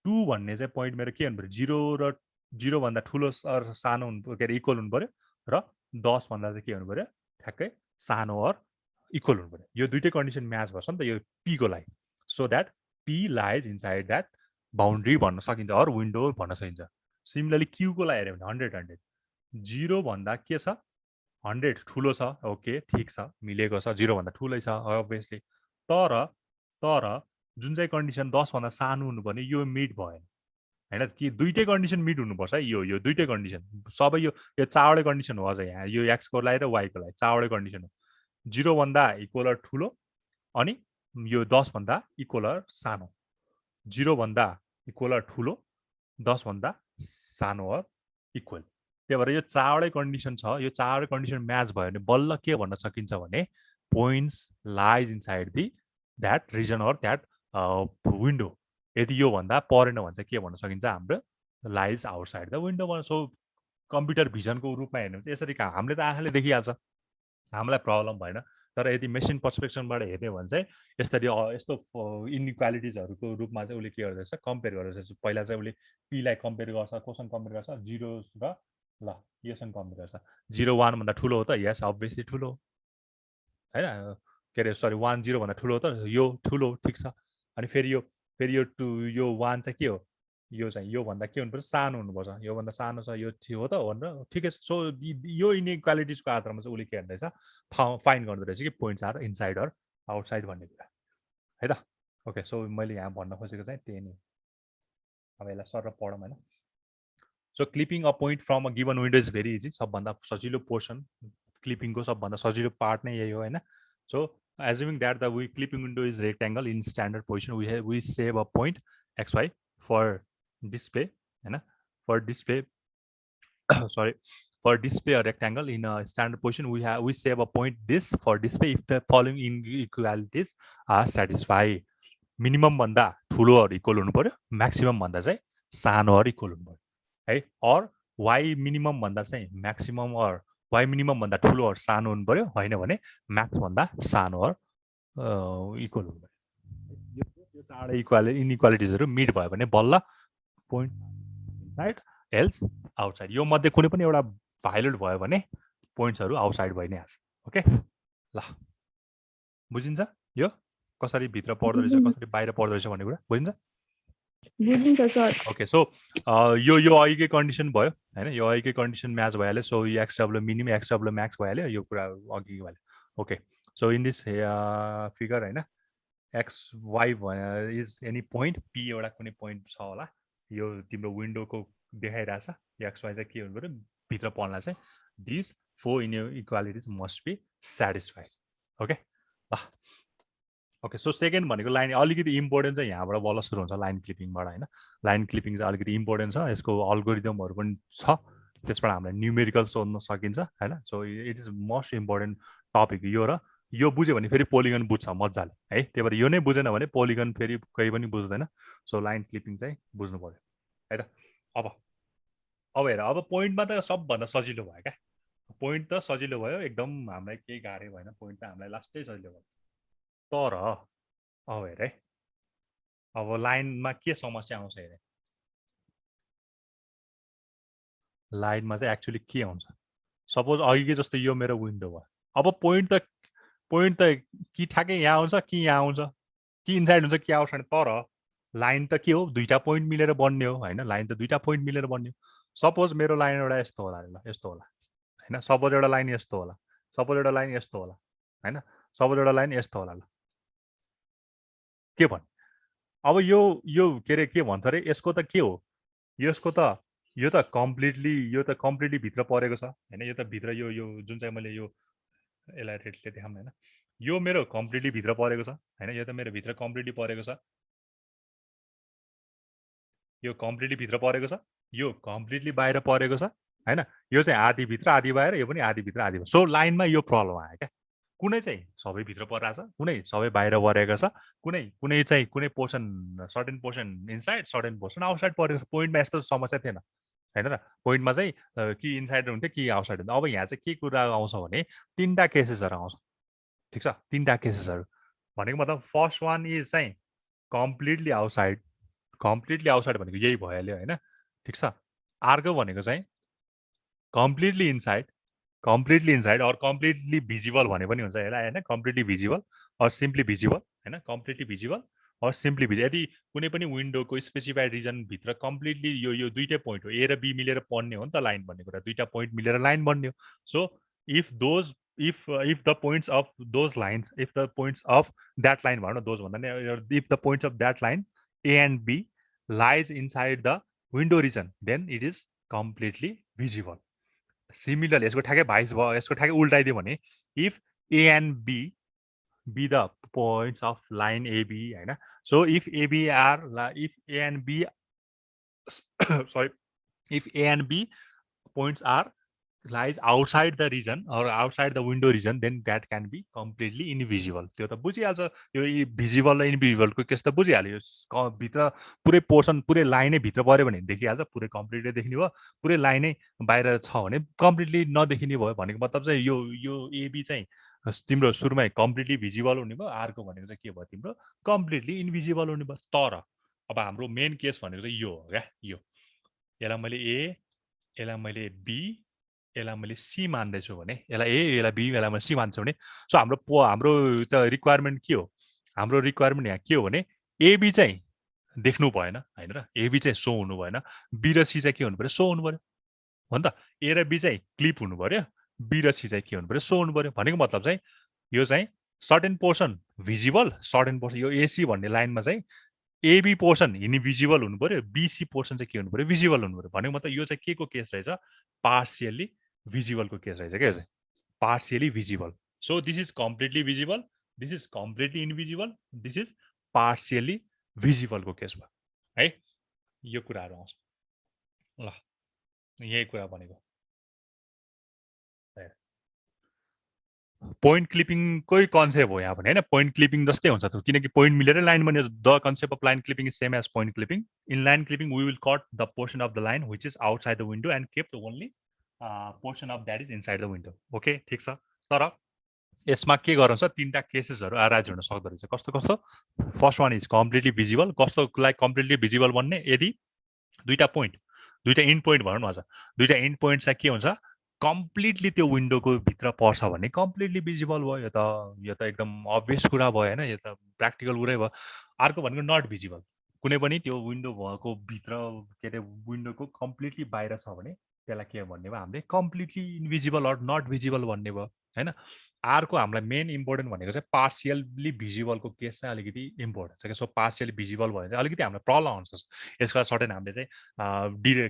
Speaker 1: 2 भन्ने चाहिँ पोइन्ट मेरो के हुनु पर्यो 0 र 0 भन्दा ठुलो अर सानो हुनु के अरे इक्वल हुनु पर्यो र 10 भन्दा चाहिँ के हुनु पर्यो ठ्याक्कै सानो अर इक्वल हुनु पर्यो यो दुईटै कन्डिसन म्याच भन्छ नि त यो पी को लागि so that P lies inside that boundary भन्न सकिन्छ अर विन्डो भन्न सकिन्छ सिमिलरली क्यूको लागि हेऱ्यो भने 100 0 भन्दा के छ 100 ठुलो छ ओके ठिक छ मिलेको छ 0 भन्दा ठुलै छ अभियसली तर जुन चाहिँ कन्डिसन 10 भन्दा सानो हुनुपर्ने यो मिट भएन हैन कि दुईटै कन्डिसन मिट हुनुपर्छ है यो दुईटै कन्डिसन सबै यो चारवटै कन्डिसन हो अझ यहाँ यो एक्स को लागि र वाइ को लागि चारवटै कन्डिसन हो 0 भन्दा इक्वल ठुलो अनि यो 10 भन्दा इक्वल सानो 0 भन्दा इक्वल ठुलो 10 भन्दा सानो इक्वल त्यही भएर यो चारवटै कन्डिसन छ यो चारवटै कन्डिसन म्याच भयो भने बल्ल के भन्न सकिन्छ भने points lies inside the that region or that window यदि यो भन्दा परेन भने चाहिँ के भन्न सकिन्छ हाम्रो lies outside the window so computer भिजनको रूपमा हेर्नु भने यसरी हामीले त आँखाले देखिहाल्छ हामीलाई प्रब्लम भएन तर यदि मेसिन पर्सपेक्सनबाट हेर्ने भने चाहिँ यसरी यस्तो इनइक्वालिटिजहरूको रूपमा चाहिँ उसले के गर्दछ कम्पेयर गर्दछ पहिला चाहिँ उसले पीलाई कम्पेयर गर्छ कोसँग कम्पेयर गर्छ 0 र ल योसँग कम्पेयर गर्छ 0 1 भन्दा ठुलो हो त यस अभियसली ठुलो हैन के अरे सरी 1 0 भन्दा ठुलो हो त यो ठुलो ठिक छ अनि फेरि यो 2 यो 1 चाहिँ के हो यो चाहिँ यो भन्दा के हुनुपर्छ सानो हुनुपर्छ यो भन्दा सानो छ यो हो त भनेर ठिकै छ सो यो इनइक्वालिटिजको आधारमा चाहिँ उसले के गर्दैछ फाइन गर्दो रहेछ कि points are inside or outside भन्ने कुरा है त ओके सो मैले यहाँ भन्न खोजेको चाहिँ त्यही नै अब यसलाई सर पढौँ हैन so clipping a point from a given window is very easy सबभन्दा सजिलो पोर्सन क्लिपिङको सबभन्दा सजिलो पार्ट नै यही हो हैन so assuming that the clipping window is rectangle in standard position we save a point xy for display हैन for display sorry for display a rectangle in a standard position we save a point this for display if the following inequalities are satisfied minimum भन्दा ठुलो or equal हुनु पर्यो maximum भन्दा चाहिँ सानो or equal हुनु पर्यो है और y मिनिमम भन्दा चाहिँ म्याक्सिमम अर y मिनिमम भन्दा ठुलो अर सानो हुनु पर्यो हैन भने म्याक्स भन्दा सानो अर इक्वल हुनु पर्यो यो चारवटा इनइक्वालिटिजहरु मिट भयो भने बल्ल पोइन्ट इनसाइड एल्स आउटसाइड यो मध्ये कुनै पनि एउटा भायोलेट भयो भने पोइन्ट्सहरु आउटसाइड भइ नै हाल्छ ओके ल बुझिन्छ यो कसरी भित्र पर्दो रहेछ कसरी बाहिर पर्दो रहेछ भन्ने कुरा बुझिन्छ
Speaker 3: बुझिन्छ सर
Speaker 1: ओके सो यो अघिकै कन्डिसन भयो हैन यो अघिकै कन्डिसन म्याच भइहाल्यो सो यो XW मिनिमम XW म्याक्स भइहाल्यो यो कुरा अघि भइहाल्यो okay so in this figure हैन XY is any point P एउटा कुनै पोइन्ट छ होला यो तिम्रो विन्डोको देखाइरहेछ यो XY चाहिँ के हुनु पर्यो भित्र पर्नलाई चाहिँ दिस 4 इनइक्वालिटिज मस्ट बी स्याटिस्फाइड ओके ल ओके सो सेकेन्ड भनेको लाइन अलिकति इम्पोर्टेन्ट चाहिँ यहाँबाट बल्ल सुरु हुन्छ लाइन क्लिपिङबाट हैन लाइन क्लिपिङ चाहिँ अलिकति इम्पोर्टेन्ट छ यसको अल्गोरिदमहरु पनि छ त्यसबाट हामीले न्यूमेरिकल सोध्न सकिन्छ हैन so it is most important topic यो र यो बुझ्यो भने फेरि पोलिगन बुझ्छ मज्जाले है त्यही भएर यो नै बुझेन भने पोलिगन फेरि कही पनि बुझ्दैन सो लाइन क्लिपिङ चाहिँ बुझ्नु पर्यो है त अब हेर अब पोइन्टमा त सबभन्दा सजिलो भयो क्या पोइन्ट त सजिलो भयो एकदम हामीलाई केही गाह्रो भएन पोइन्ट त हामीलाई लास्टै सजिलो भयो तर अब हेर है अब लाइनमा के समस्या आउँछ हेर लाइनमा चाहिँ एक्चुअली के आउँछ सपोज अघिकै जस्तो यो मेरो विन्डो भयो। अब पोइन्ट त कि ठ्याक्कै यहाँ आउँछ कि यहाँ आउँछ कि इनसाइड हुन्छ कि आउटसाइड, तर लाइन त के हो, दुईटा पोइन्ट मिलेर बन्ने हो होइन। लाइन त दुईटा पोइन्ट मिलेर बन्ने हो। सपोज मेरो लाइन एउटा यस्तो होला, ल यस्तो होला होइन। सपोज एउटा लाइन यस्तो होला, सपोज एउटा लाइन यस्तो होला होइन, सपोज एउटा लाइन यस्तो होला। ल के भन्ने अब यो के अरे के भन्छ अरे, यसको त के हो, यसको त यो त कम्प्लिटली भित्र परेको छ होइन। यो त भित्र यो जुन चाहिँ मैले यो यसलाई रेडले देखाउँ होइन, यो मेरो कम्प्लिटली भित्र परेको छ होइन। यो त मेरो भित्र कम्प्लिटली परेको छ, यो कम्प्लिटली भित्र परेको छ, यो कम्प्लिटली बाहिर परेको छ होइन। यो चाहिँ आधी भित्र आधी बाहिर, यो पनि आधी भित्र आधी बाहिर। सो लाइनमा यो प्रब्लम आयो क्या, कुनै चाहिँ सबै भित्र परिरहेको छ, कुनै सबै बाहिर परेको छ, कुनै चाहिँ कुनै portion certain portion inside certain portion outside परेको छ। पोइन्टमा यस्तो समस्या थिएन होइन र। पोइन्टमा चाहिँ कि इनसाइड हुन्थ्यो कि आउटसाइड हुन्थ्यो। अब यहाँ चाहिँ के कुरा आउँछ भने तिनवटा केसेसहरू आउँछ, ठिक छ। तिनवटा केसेसहरू भनेको मतलब फर्स्ट वान इज चाहिँ कम्प्लिटली आउटसाइड, कम्प्लिटली आउटसाइड भनेको यही भइहाल्यो होइन, ठिक छ। अर्को भनेको चाहिँ completely inside or completely visible भने पनि हुन्छ यसलाई होइन। Completely visible or simply visible होइन, completely visible or simply visible. यदि कुनै पनि विन्डोको स्पेसिफाइड रिजनभित्र कम्प्लिटली यो दुईटै पोइन्ट हो, ए र बी मिलेर बन्ने हो नि त लाइन भन्ने कुरा, दुईटा पोइन्ट मिलेर लाइन बन्ने हो। So if the points of those lines, if the points of that line भनौँ न, दोज भन्दा नि if the points of that line A and B lies inside the window region, then it is completely visible. Similarly यसको ठ्याक्कै vice भयो, यसको ठ्याक्कै उल्टाइदियो भने if A and B B the points of line AB होइन। So if AB are if A and B sorry, if A and B points are lies outside the region or outside the window region, then that can be completely invisible। त्यो त बुझिहाल्छ, यो visible र इन्भिजिबलको case त बुझिहाल्यो। भित्र पुरै portion पुरै लाइनै भित्र पऱ्यो भने देखिहाल्छ, पुरै कम्प्लिटली देखिने भयो। पुरै लाइनै बाहिर छ भने कम्प्लिटली नदेखिने भयो। भनेको मतलब चाहिँ यो एबी चाहिँ तिम्रो सुरुमै कम्प्लिटली भिजिबल हुने भयो, अर्को भनेको चाहिँ के भयो तिम्रो कम्प्लिटली इन्भिजिबल हुने भयो। तर अब हाम्रो मेन केस भनेको चाहिँ यो हो क्या, यसलाई मैले ए, यसलाई मैले बी, यसलाई मैले सी मान्दैछु भने, यसलाई ए, यसलाई बी, यसलाई मैले सी मान्छु भने, सो हाम्रो त रिक्वायरमेन्ट के हो, हाम्रो रिक्वायरमेन्ट यहाँ के हो भने एबी चाहिँ देख्नु भएन होइन र, एबी चाहिँ सो हुनु भएन, बी र सी चाहिँ के हुनु पऱ्यो, सो हुनु पऱ्यो हो नि त। ए र बी चाहिँ क्लिप हुनु पऱ्यो, बी र सी चाहिँ के हुनु पऱ्यो, सो हुनु पऱ्यो। भनेको मतलब चाहिँ यो चाहिँ certain portion visible, certain portion यो एसी भन्ने लाइनमा चाहिँ एबी पोर्सन इन्भिजिबल हुनु पऱ्यो, बिसी पोर्सन चाहिँ के हुनु पऱ्यो, भिजिबल हुनु पऱ्यो। भनेको मतलब यो चाहिँ के को केस रहेछ, पार्सियली भिजिबलको केस रहेछ क्या, partially visible. So this is completely visible, this is completely invisible, this is partially भिजिबलको केस भयो है। यो कुराहरू आउँछ ल, यही कुरा भनेको। पोइन्ट क्लिपिङकै कन्सेप्ट हो यहाँ भने होइन, पोइन्ट क्लिपिङ जस्तै हुन्छ त, किनकि पोइन्ट मिलेर लाइन बन्यो। The concept of line clipping is same as point clipping. In line clipping we will cut the portion of the line which is outside the window and keep the only portion of that is inside the window. Okay, ठिक छ। तर यसमा के गराउँछ, तिनवटा केसेसहरू arise हुन सक्दो रहेछ। कस्तो कस्तो, first one is completely visible. कस्तोको लागि कम्प्लिटली भिजिबल भन्ने, यदि दुईटा इन्ड पोइन्ट भनौँ न, अझ दुईटा इन्ड पोइन्ट चाहिँ के हुन्छ, कम्प्लिटली त्यो विन्डोको भित्र पर्छ भने कम्प्लिटली भिजिबल भयो। यो त एकदम अभियस कुरा भयो होइन, यो त प्र्याक्टिकल कुरै भयो। अर्को भनेको नट भिजिबल, कुनै पनि त्यो विन्डो भएको भित्र के अरे विन्डोको कम्प्लिटली बाहिर छ भने त्यसलाई के भन्ने भयो हामीले, completely invisible or not visible भन्ने भयो होइन। अर्को हामीलाई मेन इम्पोर्टेन्ट भनेको चाहिँ पार्सियली भिजिबलको केस चाहिँ अलिकति इम्पोर्टेन्ट छ क्या। सो पार्सियली भिजिबल भयो भने चाहिँ अलिकति हामीलाई प्रब्लम हुन्छ। यसको सर्टेन हामीले चाहिँ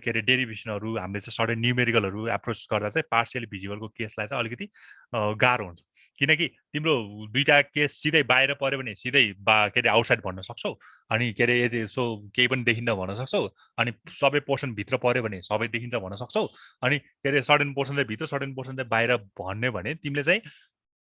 Speaker 1: के अरे डेरिभेसनहरू, हामीले चाहिँ सर्टेन न्युमेरिकलहरू एप्रोच गर्दा चाहिँ पार्सियली भिजिबलको केसलाई चाहिँ अलिकति गाह्रो हुन्छ। किनकि तिम्रो दुईटा केस सिधै बाहिर पऱ्यो भने सिधै के अरे आउटसाइड भन्न सक्छौ, अनि के अरे यदि सो केही पनि देखिन्न भन्न सक्छौ, अनि सबै पोर्सन भित्र पऱ्यो भने सबै देखिन्छ भन्न सक्छौ, अनि के अरे सर्टेन पोर्सन चाहिँ भित्र सर्टेन पोर्सन चाहिँ बाहिर भन्ने भने तिमीले चाहिँ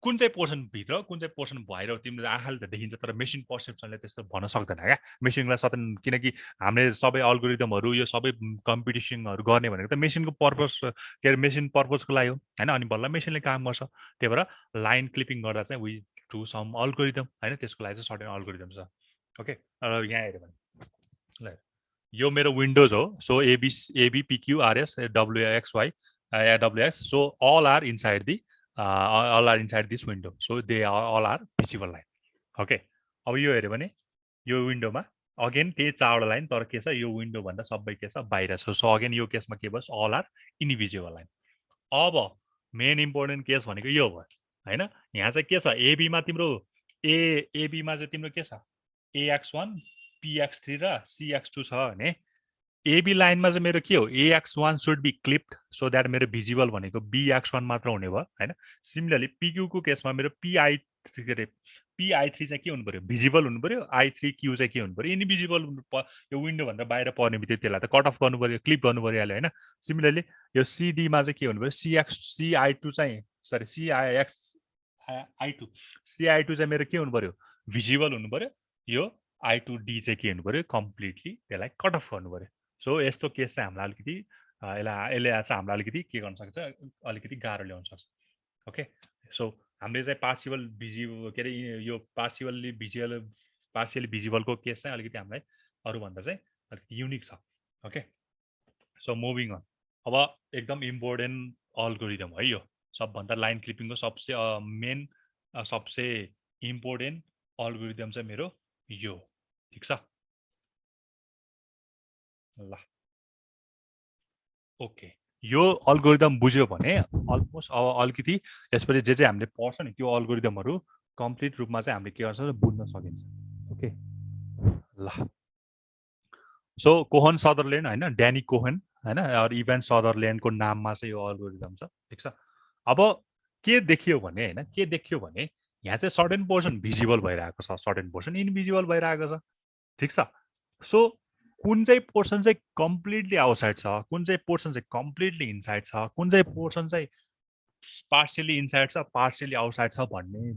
Speaker 1: कुन चाहिँ पोर्सन भित्र कुन चाहिँ पोर्सन बाहिर तिमीले आँखाले त देखिन्छ, तर मेसिन पर्सेप्सनले त्यस्तो भन्न सक्दैन क्या। मेसिनलाई सधैँ, किनकि हामीले सबै अल्गोरिदमहरू यो सबै कम्पिटिसनहरू गर्ने भनेको त मेसिनको पर्पस, के अरे मेसिन पर्पजको लागि हो होइन, अनि बल्ल मेसिनले काम गर्छ। त्यही भएर लाइन क्लिपिङ गर्दा चाहिँ वी टु सम अल्गोरिदम होइन, त्यसको लागि चाहिँ सर्टेन अल्गोरिदम छ। ओके, यहाँ हेऱ्यो भने ल यो मेरो विन्डोज हो। So A B P Q R S W X Y AWS. So all are inside the all are inside this window. So they are all are visible line. Okay. अब यो हेऱ्यो भने यो विन्डोमा अगेन त्यही 4 लाइन तर के छ यो विन्डो भन्दा सबै के छ बाहिर छ. सो अगेन यो केसमा के भयो all are इन्भिजिबल लाइन. अब मेन इम्पोर्टेन्ट केस भनेको यो भयो हैन. यहाँ चाहिँ के छ एबीमा तिम्रो एबीमा चाहिँ तिम्रो के छ AX1 PX3 र CX2 छ भने एबी लाइनमा चाहिँ मेरो के हो AX1 should be clipped so that मेरो भिजिबल भनेको BX1 मात्र हुने भयो हैन. सिमिलरली PQ को केसमा मेरो PI3 चाहिँ के हुनु पर्यो भिजिबल हुनु पर्यो. I3Q चाहिँ के हुनु पर्यो इन्भिजिबल यो विन्डो भन्दा बाहिर पर्ने बित्तिकै त्यसलाई त कट अफ गर्नु पर्यो क्लिप गर्नु पर्यो हाल्यो हैन. सिमिलरली यो CDमा चाहिँ के हुनु पर्यो CI2 चाहिँ सरी CI2 चाहिँ मेरो के हुनु पर्यो भिजिबल हुनु पर्यो. यो I2D चाहिँ के हुनु पर्यो कम्प्लिटली त्यसलाई कट अफ गर्नु पर्यो. सो यस्तो केस चाहिँ हामीलाई अलिकति यसले चाहिँ हामीलाई अलिकति के गर्न सक्छ अलिकति गाह्रो ल्याउन सक्छ. ओके. सो हामीले चाहिँ पार्सियल भिजिबल के अरे यो पार्सियली भिजिबलको केस चाहिँ अलिकति हामीलाई अरूभन्दा चाहिँ अलिकति युनिक छ. ओके. So moving on. अब एकदम इम्पोर्टेन्ट अल्गोरिदम है यो सबभन्दा लाइन क्लिपिङको सबसे मेन सबसे इम्पोर्टेन्ट अल्गोरिदम चाहिँ मेरो यो ठिक छ ल. ओके. यो अल्गोरिदम बुझ्यो भने अलमोस्ट अब अलिकति यसपछि जे हामीले पढ्छ नि त्यो अल्गोरिदमहरू कम्प्लिट रूपमा चाहिँ हामीले के गर्छ बुझ्न सकिन्छ. ओके ल. सो कोहन सदरल्यान्ड हैन ड्यानी कोहन हैन इभेन सदरल्यान्डको नाममा चाहिँ यो अल्गोरिदम छ. ठिक छ. अब के देखियो भने हैन के देखियो भने यहाँ चाहिँ सर्टेन पोर्सन भिजिबल भइरहेको छ सर्टेन पोर्सन इन्भिजिबल भइरहेको छ. ठिक छ. सो कुन चाहिँ पोर्सन चाहिँ कम्प्लिटली आउटसाइड छ कुन चाहिँ पोर्सन चाहिँ कम्प्लिटली इनसाइड छ कुन चाहिँ पोर्सन चाहिँ पार्सियली इनसाइड छ पार्सियली आउटसाइड छ भन्ने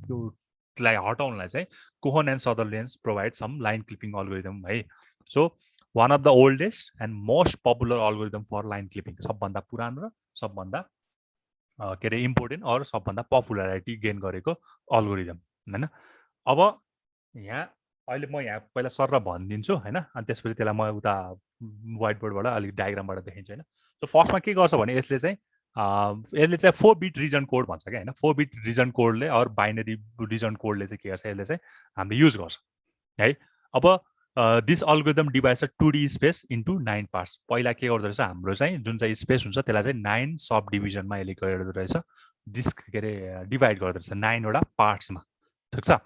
Speaker 1: त्योलाई हटाउनलाई चाहिँ Cohen and Sutherland provide some line clipping algorithm है. So one of the oldest and most popular algorithm for line clipping सबभन्दा पुरानो र सबभन्दा के अरे इम्पोर्टेन्ट अरू सबभन्दा पपुलारिटी गेन गरेको अल्गोरिदम हैन. अब यहाँ अहिले म यहाँ पहिला सर भनिदिन्छु हैन अनि त्यसपछि त्यसलाई म उता व्हाइट बोर्डबाट अलिक डायग्रामबाट देखाइन्छु हैन. सो फर्स्टमा के गर्छ भने यसले चाहिँ 4 बिट रिजन कोड भन्छ क्या हैन. 4 बिट रिजन कोडले अर बाइनरी रिजन कोडले चाहिँ के गर्छ यसले चाहिँ हामीले युज गर्छ है. अब this algorithm divides 2D space into 9 parts. पहिला के गर्दो रहेछ हाम्रो चाहिँ जुन चाहिँ स्पेस हुन्छ त्यसलाई चाहिँ 9 सब डिभिजनमा यसले गर्दो रहेछ के अरे डिभाइड गर्दो रहेछ 9 वटा पार्ट्समा. ठिक छ.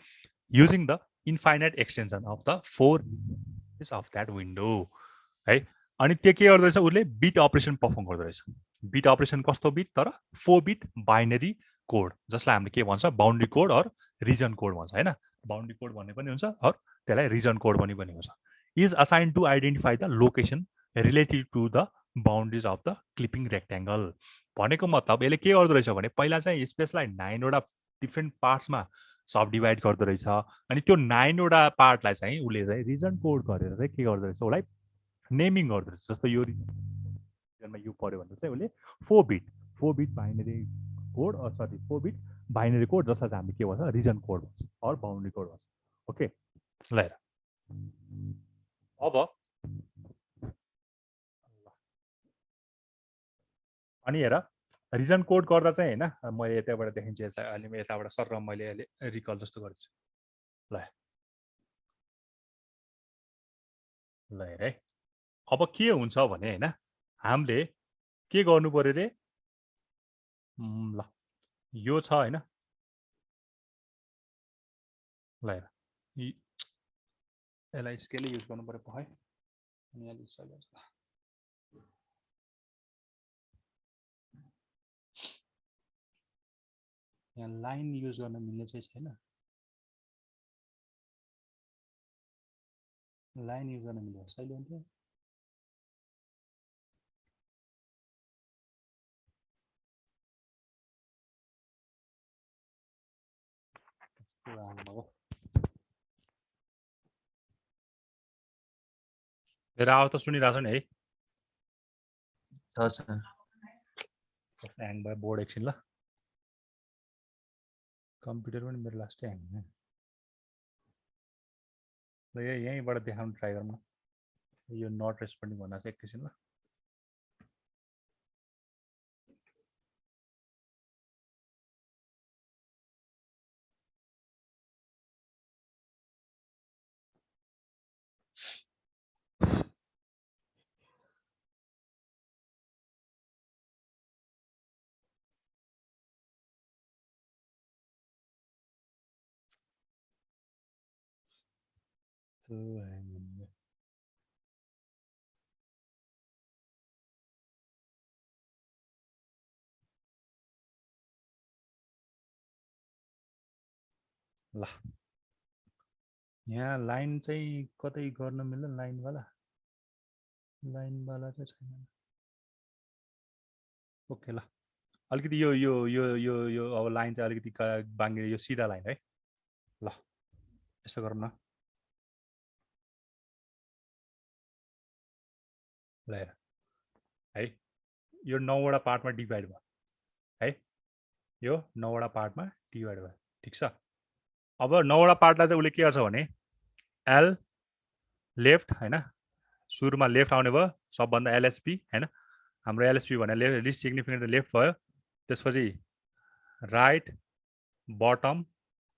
Speaker 1: Using the infinite extension of the 4 of that window है. अनि त्यो के गर्दो रहेछ उसले बिट अपरेसन पर्फर्म गर्दो रहेछ. बिट अपरेसन कस्तो बिट तर 4 बिट बाइनरी कोड जसलाई हामीले के भन्छ boundary code or region code भन्छ हैन. बाउन्ड्री कोड भन्ने पनि हुन्छ अर त्यसलाई रिजन कोड पनि भनिन्छ. Is assign to identify the location related to the boundaries of the clipping rectangle. भनेको मतलब यसले के गर्दो रहेछ भने पहिला चाहिँ स्पेसलाई 9 वटा डिफ्रेन्ट पार्ट्समा सब डिभाइड गर्दो रहेछ अनि त्यो 9 वटा पार्टलाई चाहिँ उसले चाहिँ रिजन कोड गरेर चाहिँ के गर्दो रहेछ उसलाई नेमिङ गर्दो रहेछ. जस्तो यो रिजनमा यो पर्यो भने चाहिँ उसले 4 beet binary code sorry 4 beet binary code जसलाई चाहिँ हामीले के भन्छ रिजन कोड भन्छ अर बाउन्ड्री कोड भन्छ. ओके ल हेर. अब अनि हेर रिजन कोड गर्दा चाहिँ हैन मैले यताबाट देखाइन्छु यसलाई अहिले म यताबाट सर र मैले अहिले रिकल जस्तो गर्छु ल हेर है. अब के हुन्छ भने हैन हामीले के गर्नु पर्यो रे ल यो छ हैन ल हेर यसलाई स्केल युज गर्नु पर्यो है. यहाँ लाइन युज गर्न मिल्ने चाहिँ छैन. लाइन युज गर्न मिल्छ सही हुन्छ. मेरो आवाज त सुनिरहेछ नि है.
Speaker 4: छ सर.
Speaker 1: ह्याङ भयो बोर्ड एकछिन ल. कम्प्युटर पनि मेरो लास्टै ह्याङ भयो. ल यहीँबाट देखाउन ट्राई गरौँ न. यो नट रेस्पोन्डिङ भन्दा चाहिँ एकैछिन ल. यस्तो hang हुने। ल यहाँ लाइन चाहिँ कतै गर्न मिल्दैन लाइनवाला चाहिँ छैन। ओके ल अलिकति यो अब लाइन चाहिँ अलिकति बाङ्गिएर यो सिधा लाइन है। ल यसो गरौँ न। ल हेर है यो 9वटा पार्टमा डिभाइड भयो है। यो 9वटा पार्टमा डिभाइड भयो ठिक छ। अब 9वटा पार्टलाई चाहिँ उसले के गर्छ भने एल लेफ्ट हैन सुरुमा लेफ्ट आउने भयो सबभन्दा एलएसपी हैन हाम्रो एलएसपी भने लिस्ट सिग्निफिकेन्ट त लेफ्ट भयो। त्यसपछि राइट बटम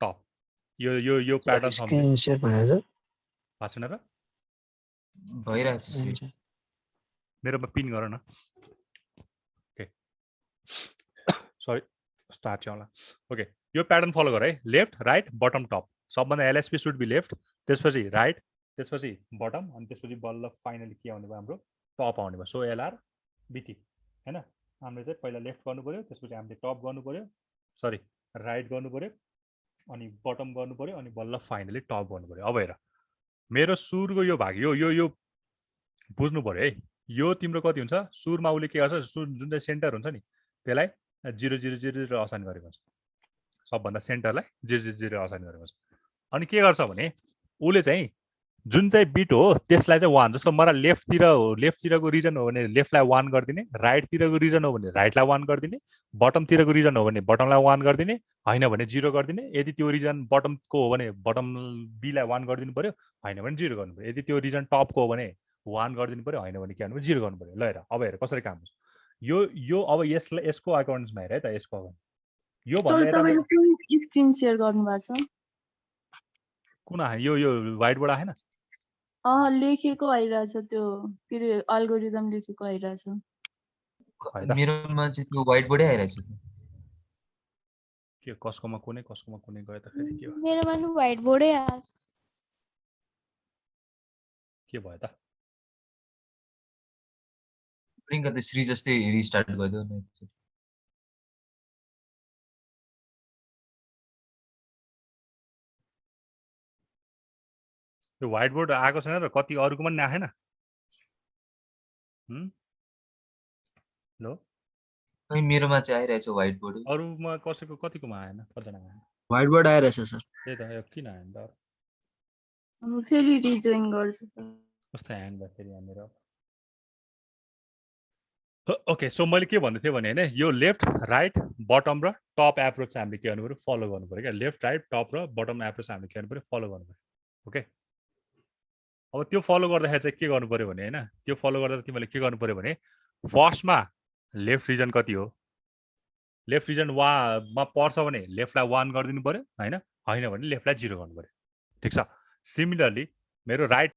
Speaker 1: टप यो प्याटर्न
Speaker 2: स्क्रिन शेयर भनेर
Speaker 1: भएको छैन र
Speaker 4: भइरहेछ सेट।
Speaker 1: मेरोमा पिन गर न। ओके सरी स्टार्ट चाहिँ होला। ओके यो प्याटर्न फलो गर है लेफ्ट राइट बटम टप सबभन्दा एलएसपी सुड बी लेफ्ट त्यसपछि राइट त्यसपछि बटम अनि त्यसपछि बल्ल फाइनली के आउने भयो हाम्रो टप आउने भयो। सो एलआर बिटी हैन हामीले चाहिँ पहिला लेफ्ट गर्नु पर्यो त्यसपछि हामीले टप गर्नु पर्यो सरी राइट गर्नु पर्यो अनि बटम गर्नु पर्यो अनि बल्ल फाइनली टप गर्नु पर्यो। अब हेर मेरो सुरुको यो भाग यो बुझ्नु पर्यो है। यो तिम्रो कति हुन्छ सुरुमा उसले के गर्छ जुन चाहिँ सेन्टर हुन्छ नि त्यसलाई 0 0 0 0 असाइन गरेको हुन्छ सबभन्दा सेन्टरलाई 0 0 0 असाइन गरेको हुन्छ। अनि के गर्छ भने उसले चाहिँ जुन चाहिँ बिट हो त्यसलाई चाहिँ 1 जस्तो मलाई लेफ्टतिरको रिजन हो भने लेफ्टलाई 1 गरिदिने राइटतिरको रिजन हो भने राइटलाई 1 गरिदिने बटमतिरको रिजन हो भने बटमलाई 1 गरिदिने हैन भने 0 गरिदिने। यदि त्यो रिजन बटमको हो भने बटम बीलाई 1 गरिदिनु पर्यो हैन भने 0 गर्नु पर्यो। यदि त्यो रिजन टपको हो भने 1 गरिदिनु पर्यो हैन भने के गर्नु पर्यो 0 गर्नु पर्यो। ल हेर अब हेर कसरी काम हुन्छ यो अब यसको अकाउन्ट्समा हेर है त यसको अकाउन्ट यो
Speaker 3: सर
Speaker 1: भन्दा
Speaker 3: तपाईले कुन स्क्रिन शेयर गर्नु भएको छ?
Speaker 1: कुन यो व्हाइट बोर्ड आएन
Speaker 3: लेखेको आइरहेछ त्यो के अरे अल्गोरिदम लेखेको आइरहेछ।
Speaker 4: मेरोमा चाहिँ त्यो व्हाइट बोर्डै आइरहेछ।
Speaker 1: के कसकोमा कुनै गयो त फेरि के भयो
Speaker 5: मेरोमा नि व्हाइट बोर्डै आछ।
Speaker 1: के भयो त
Speaker 4: प्रियङ्का त श्री जस्तै रिस्टार्ट गरिदियो न एकचोटि।
Speaker 1: यो व्हाइट बोर्ड आएको छैन र कति अरूकोमा नि आएन। लो
Speaker 4: खै मेरोमा चाहिँ आइरहेछ व्हाइट बोर्ड।
Speaker 1: अरूमा कसैको कतिकोमा आएन कतिजना आएन
Speaker 6: व्हाइट बोर्ड आइरहेछ सर।
Speaker 1: त्यही त यो किन आएन त
Speaker 3: अब फेरि रिजोइन गर्छु सर।
Speaker 1: कस्तो ह्याङ भयो फेरि यहाँ मेरो। ओके सो मैले के भन्दै थिएँ भने हैन यो लेफ्ट राइट बटम र टप एप्रोच चाहिँ हामीले के गर्नु पर्यो फलो गर्नु पर्यो क्या। लेफ्ट राइट टप र बटम एप्रोच हामीले के गर्नु पर्यो फलो गर्नु पर्यो। ओके अब त्यो फलो गर्दाखेरि चाहिँ के गर्नु पर्यो भने हैन त्यो फलो गर्दा तिमीले के गर्नु पर्यो भने फर्स्टमा लेफ्ट रिजन कति हो लेफ्ट रिजन मा पर्छ भने लेफ्टलाई 1 गरिदिनु पर्यो हैन भने लेफ्टलाई 0 गर्नु पर्यो ठिक छ। सिमिलरली मेरो राइट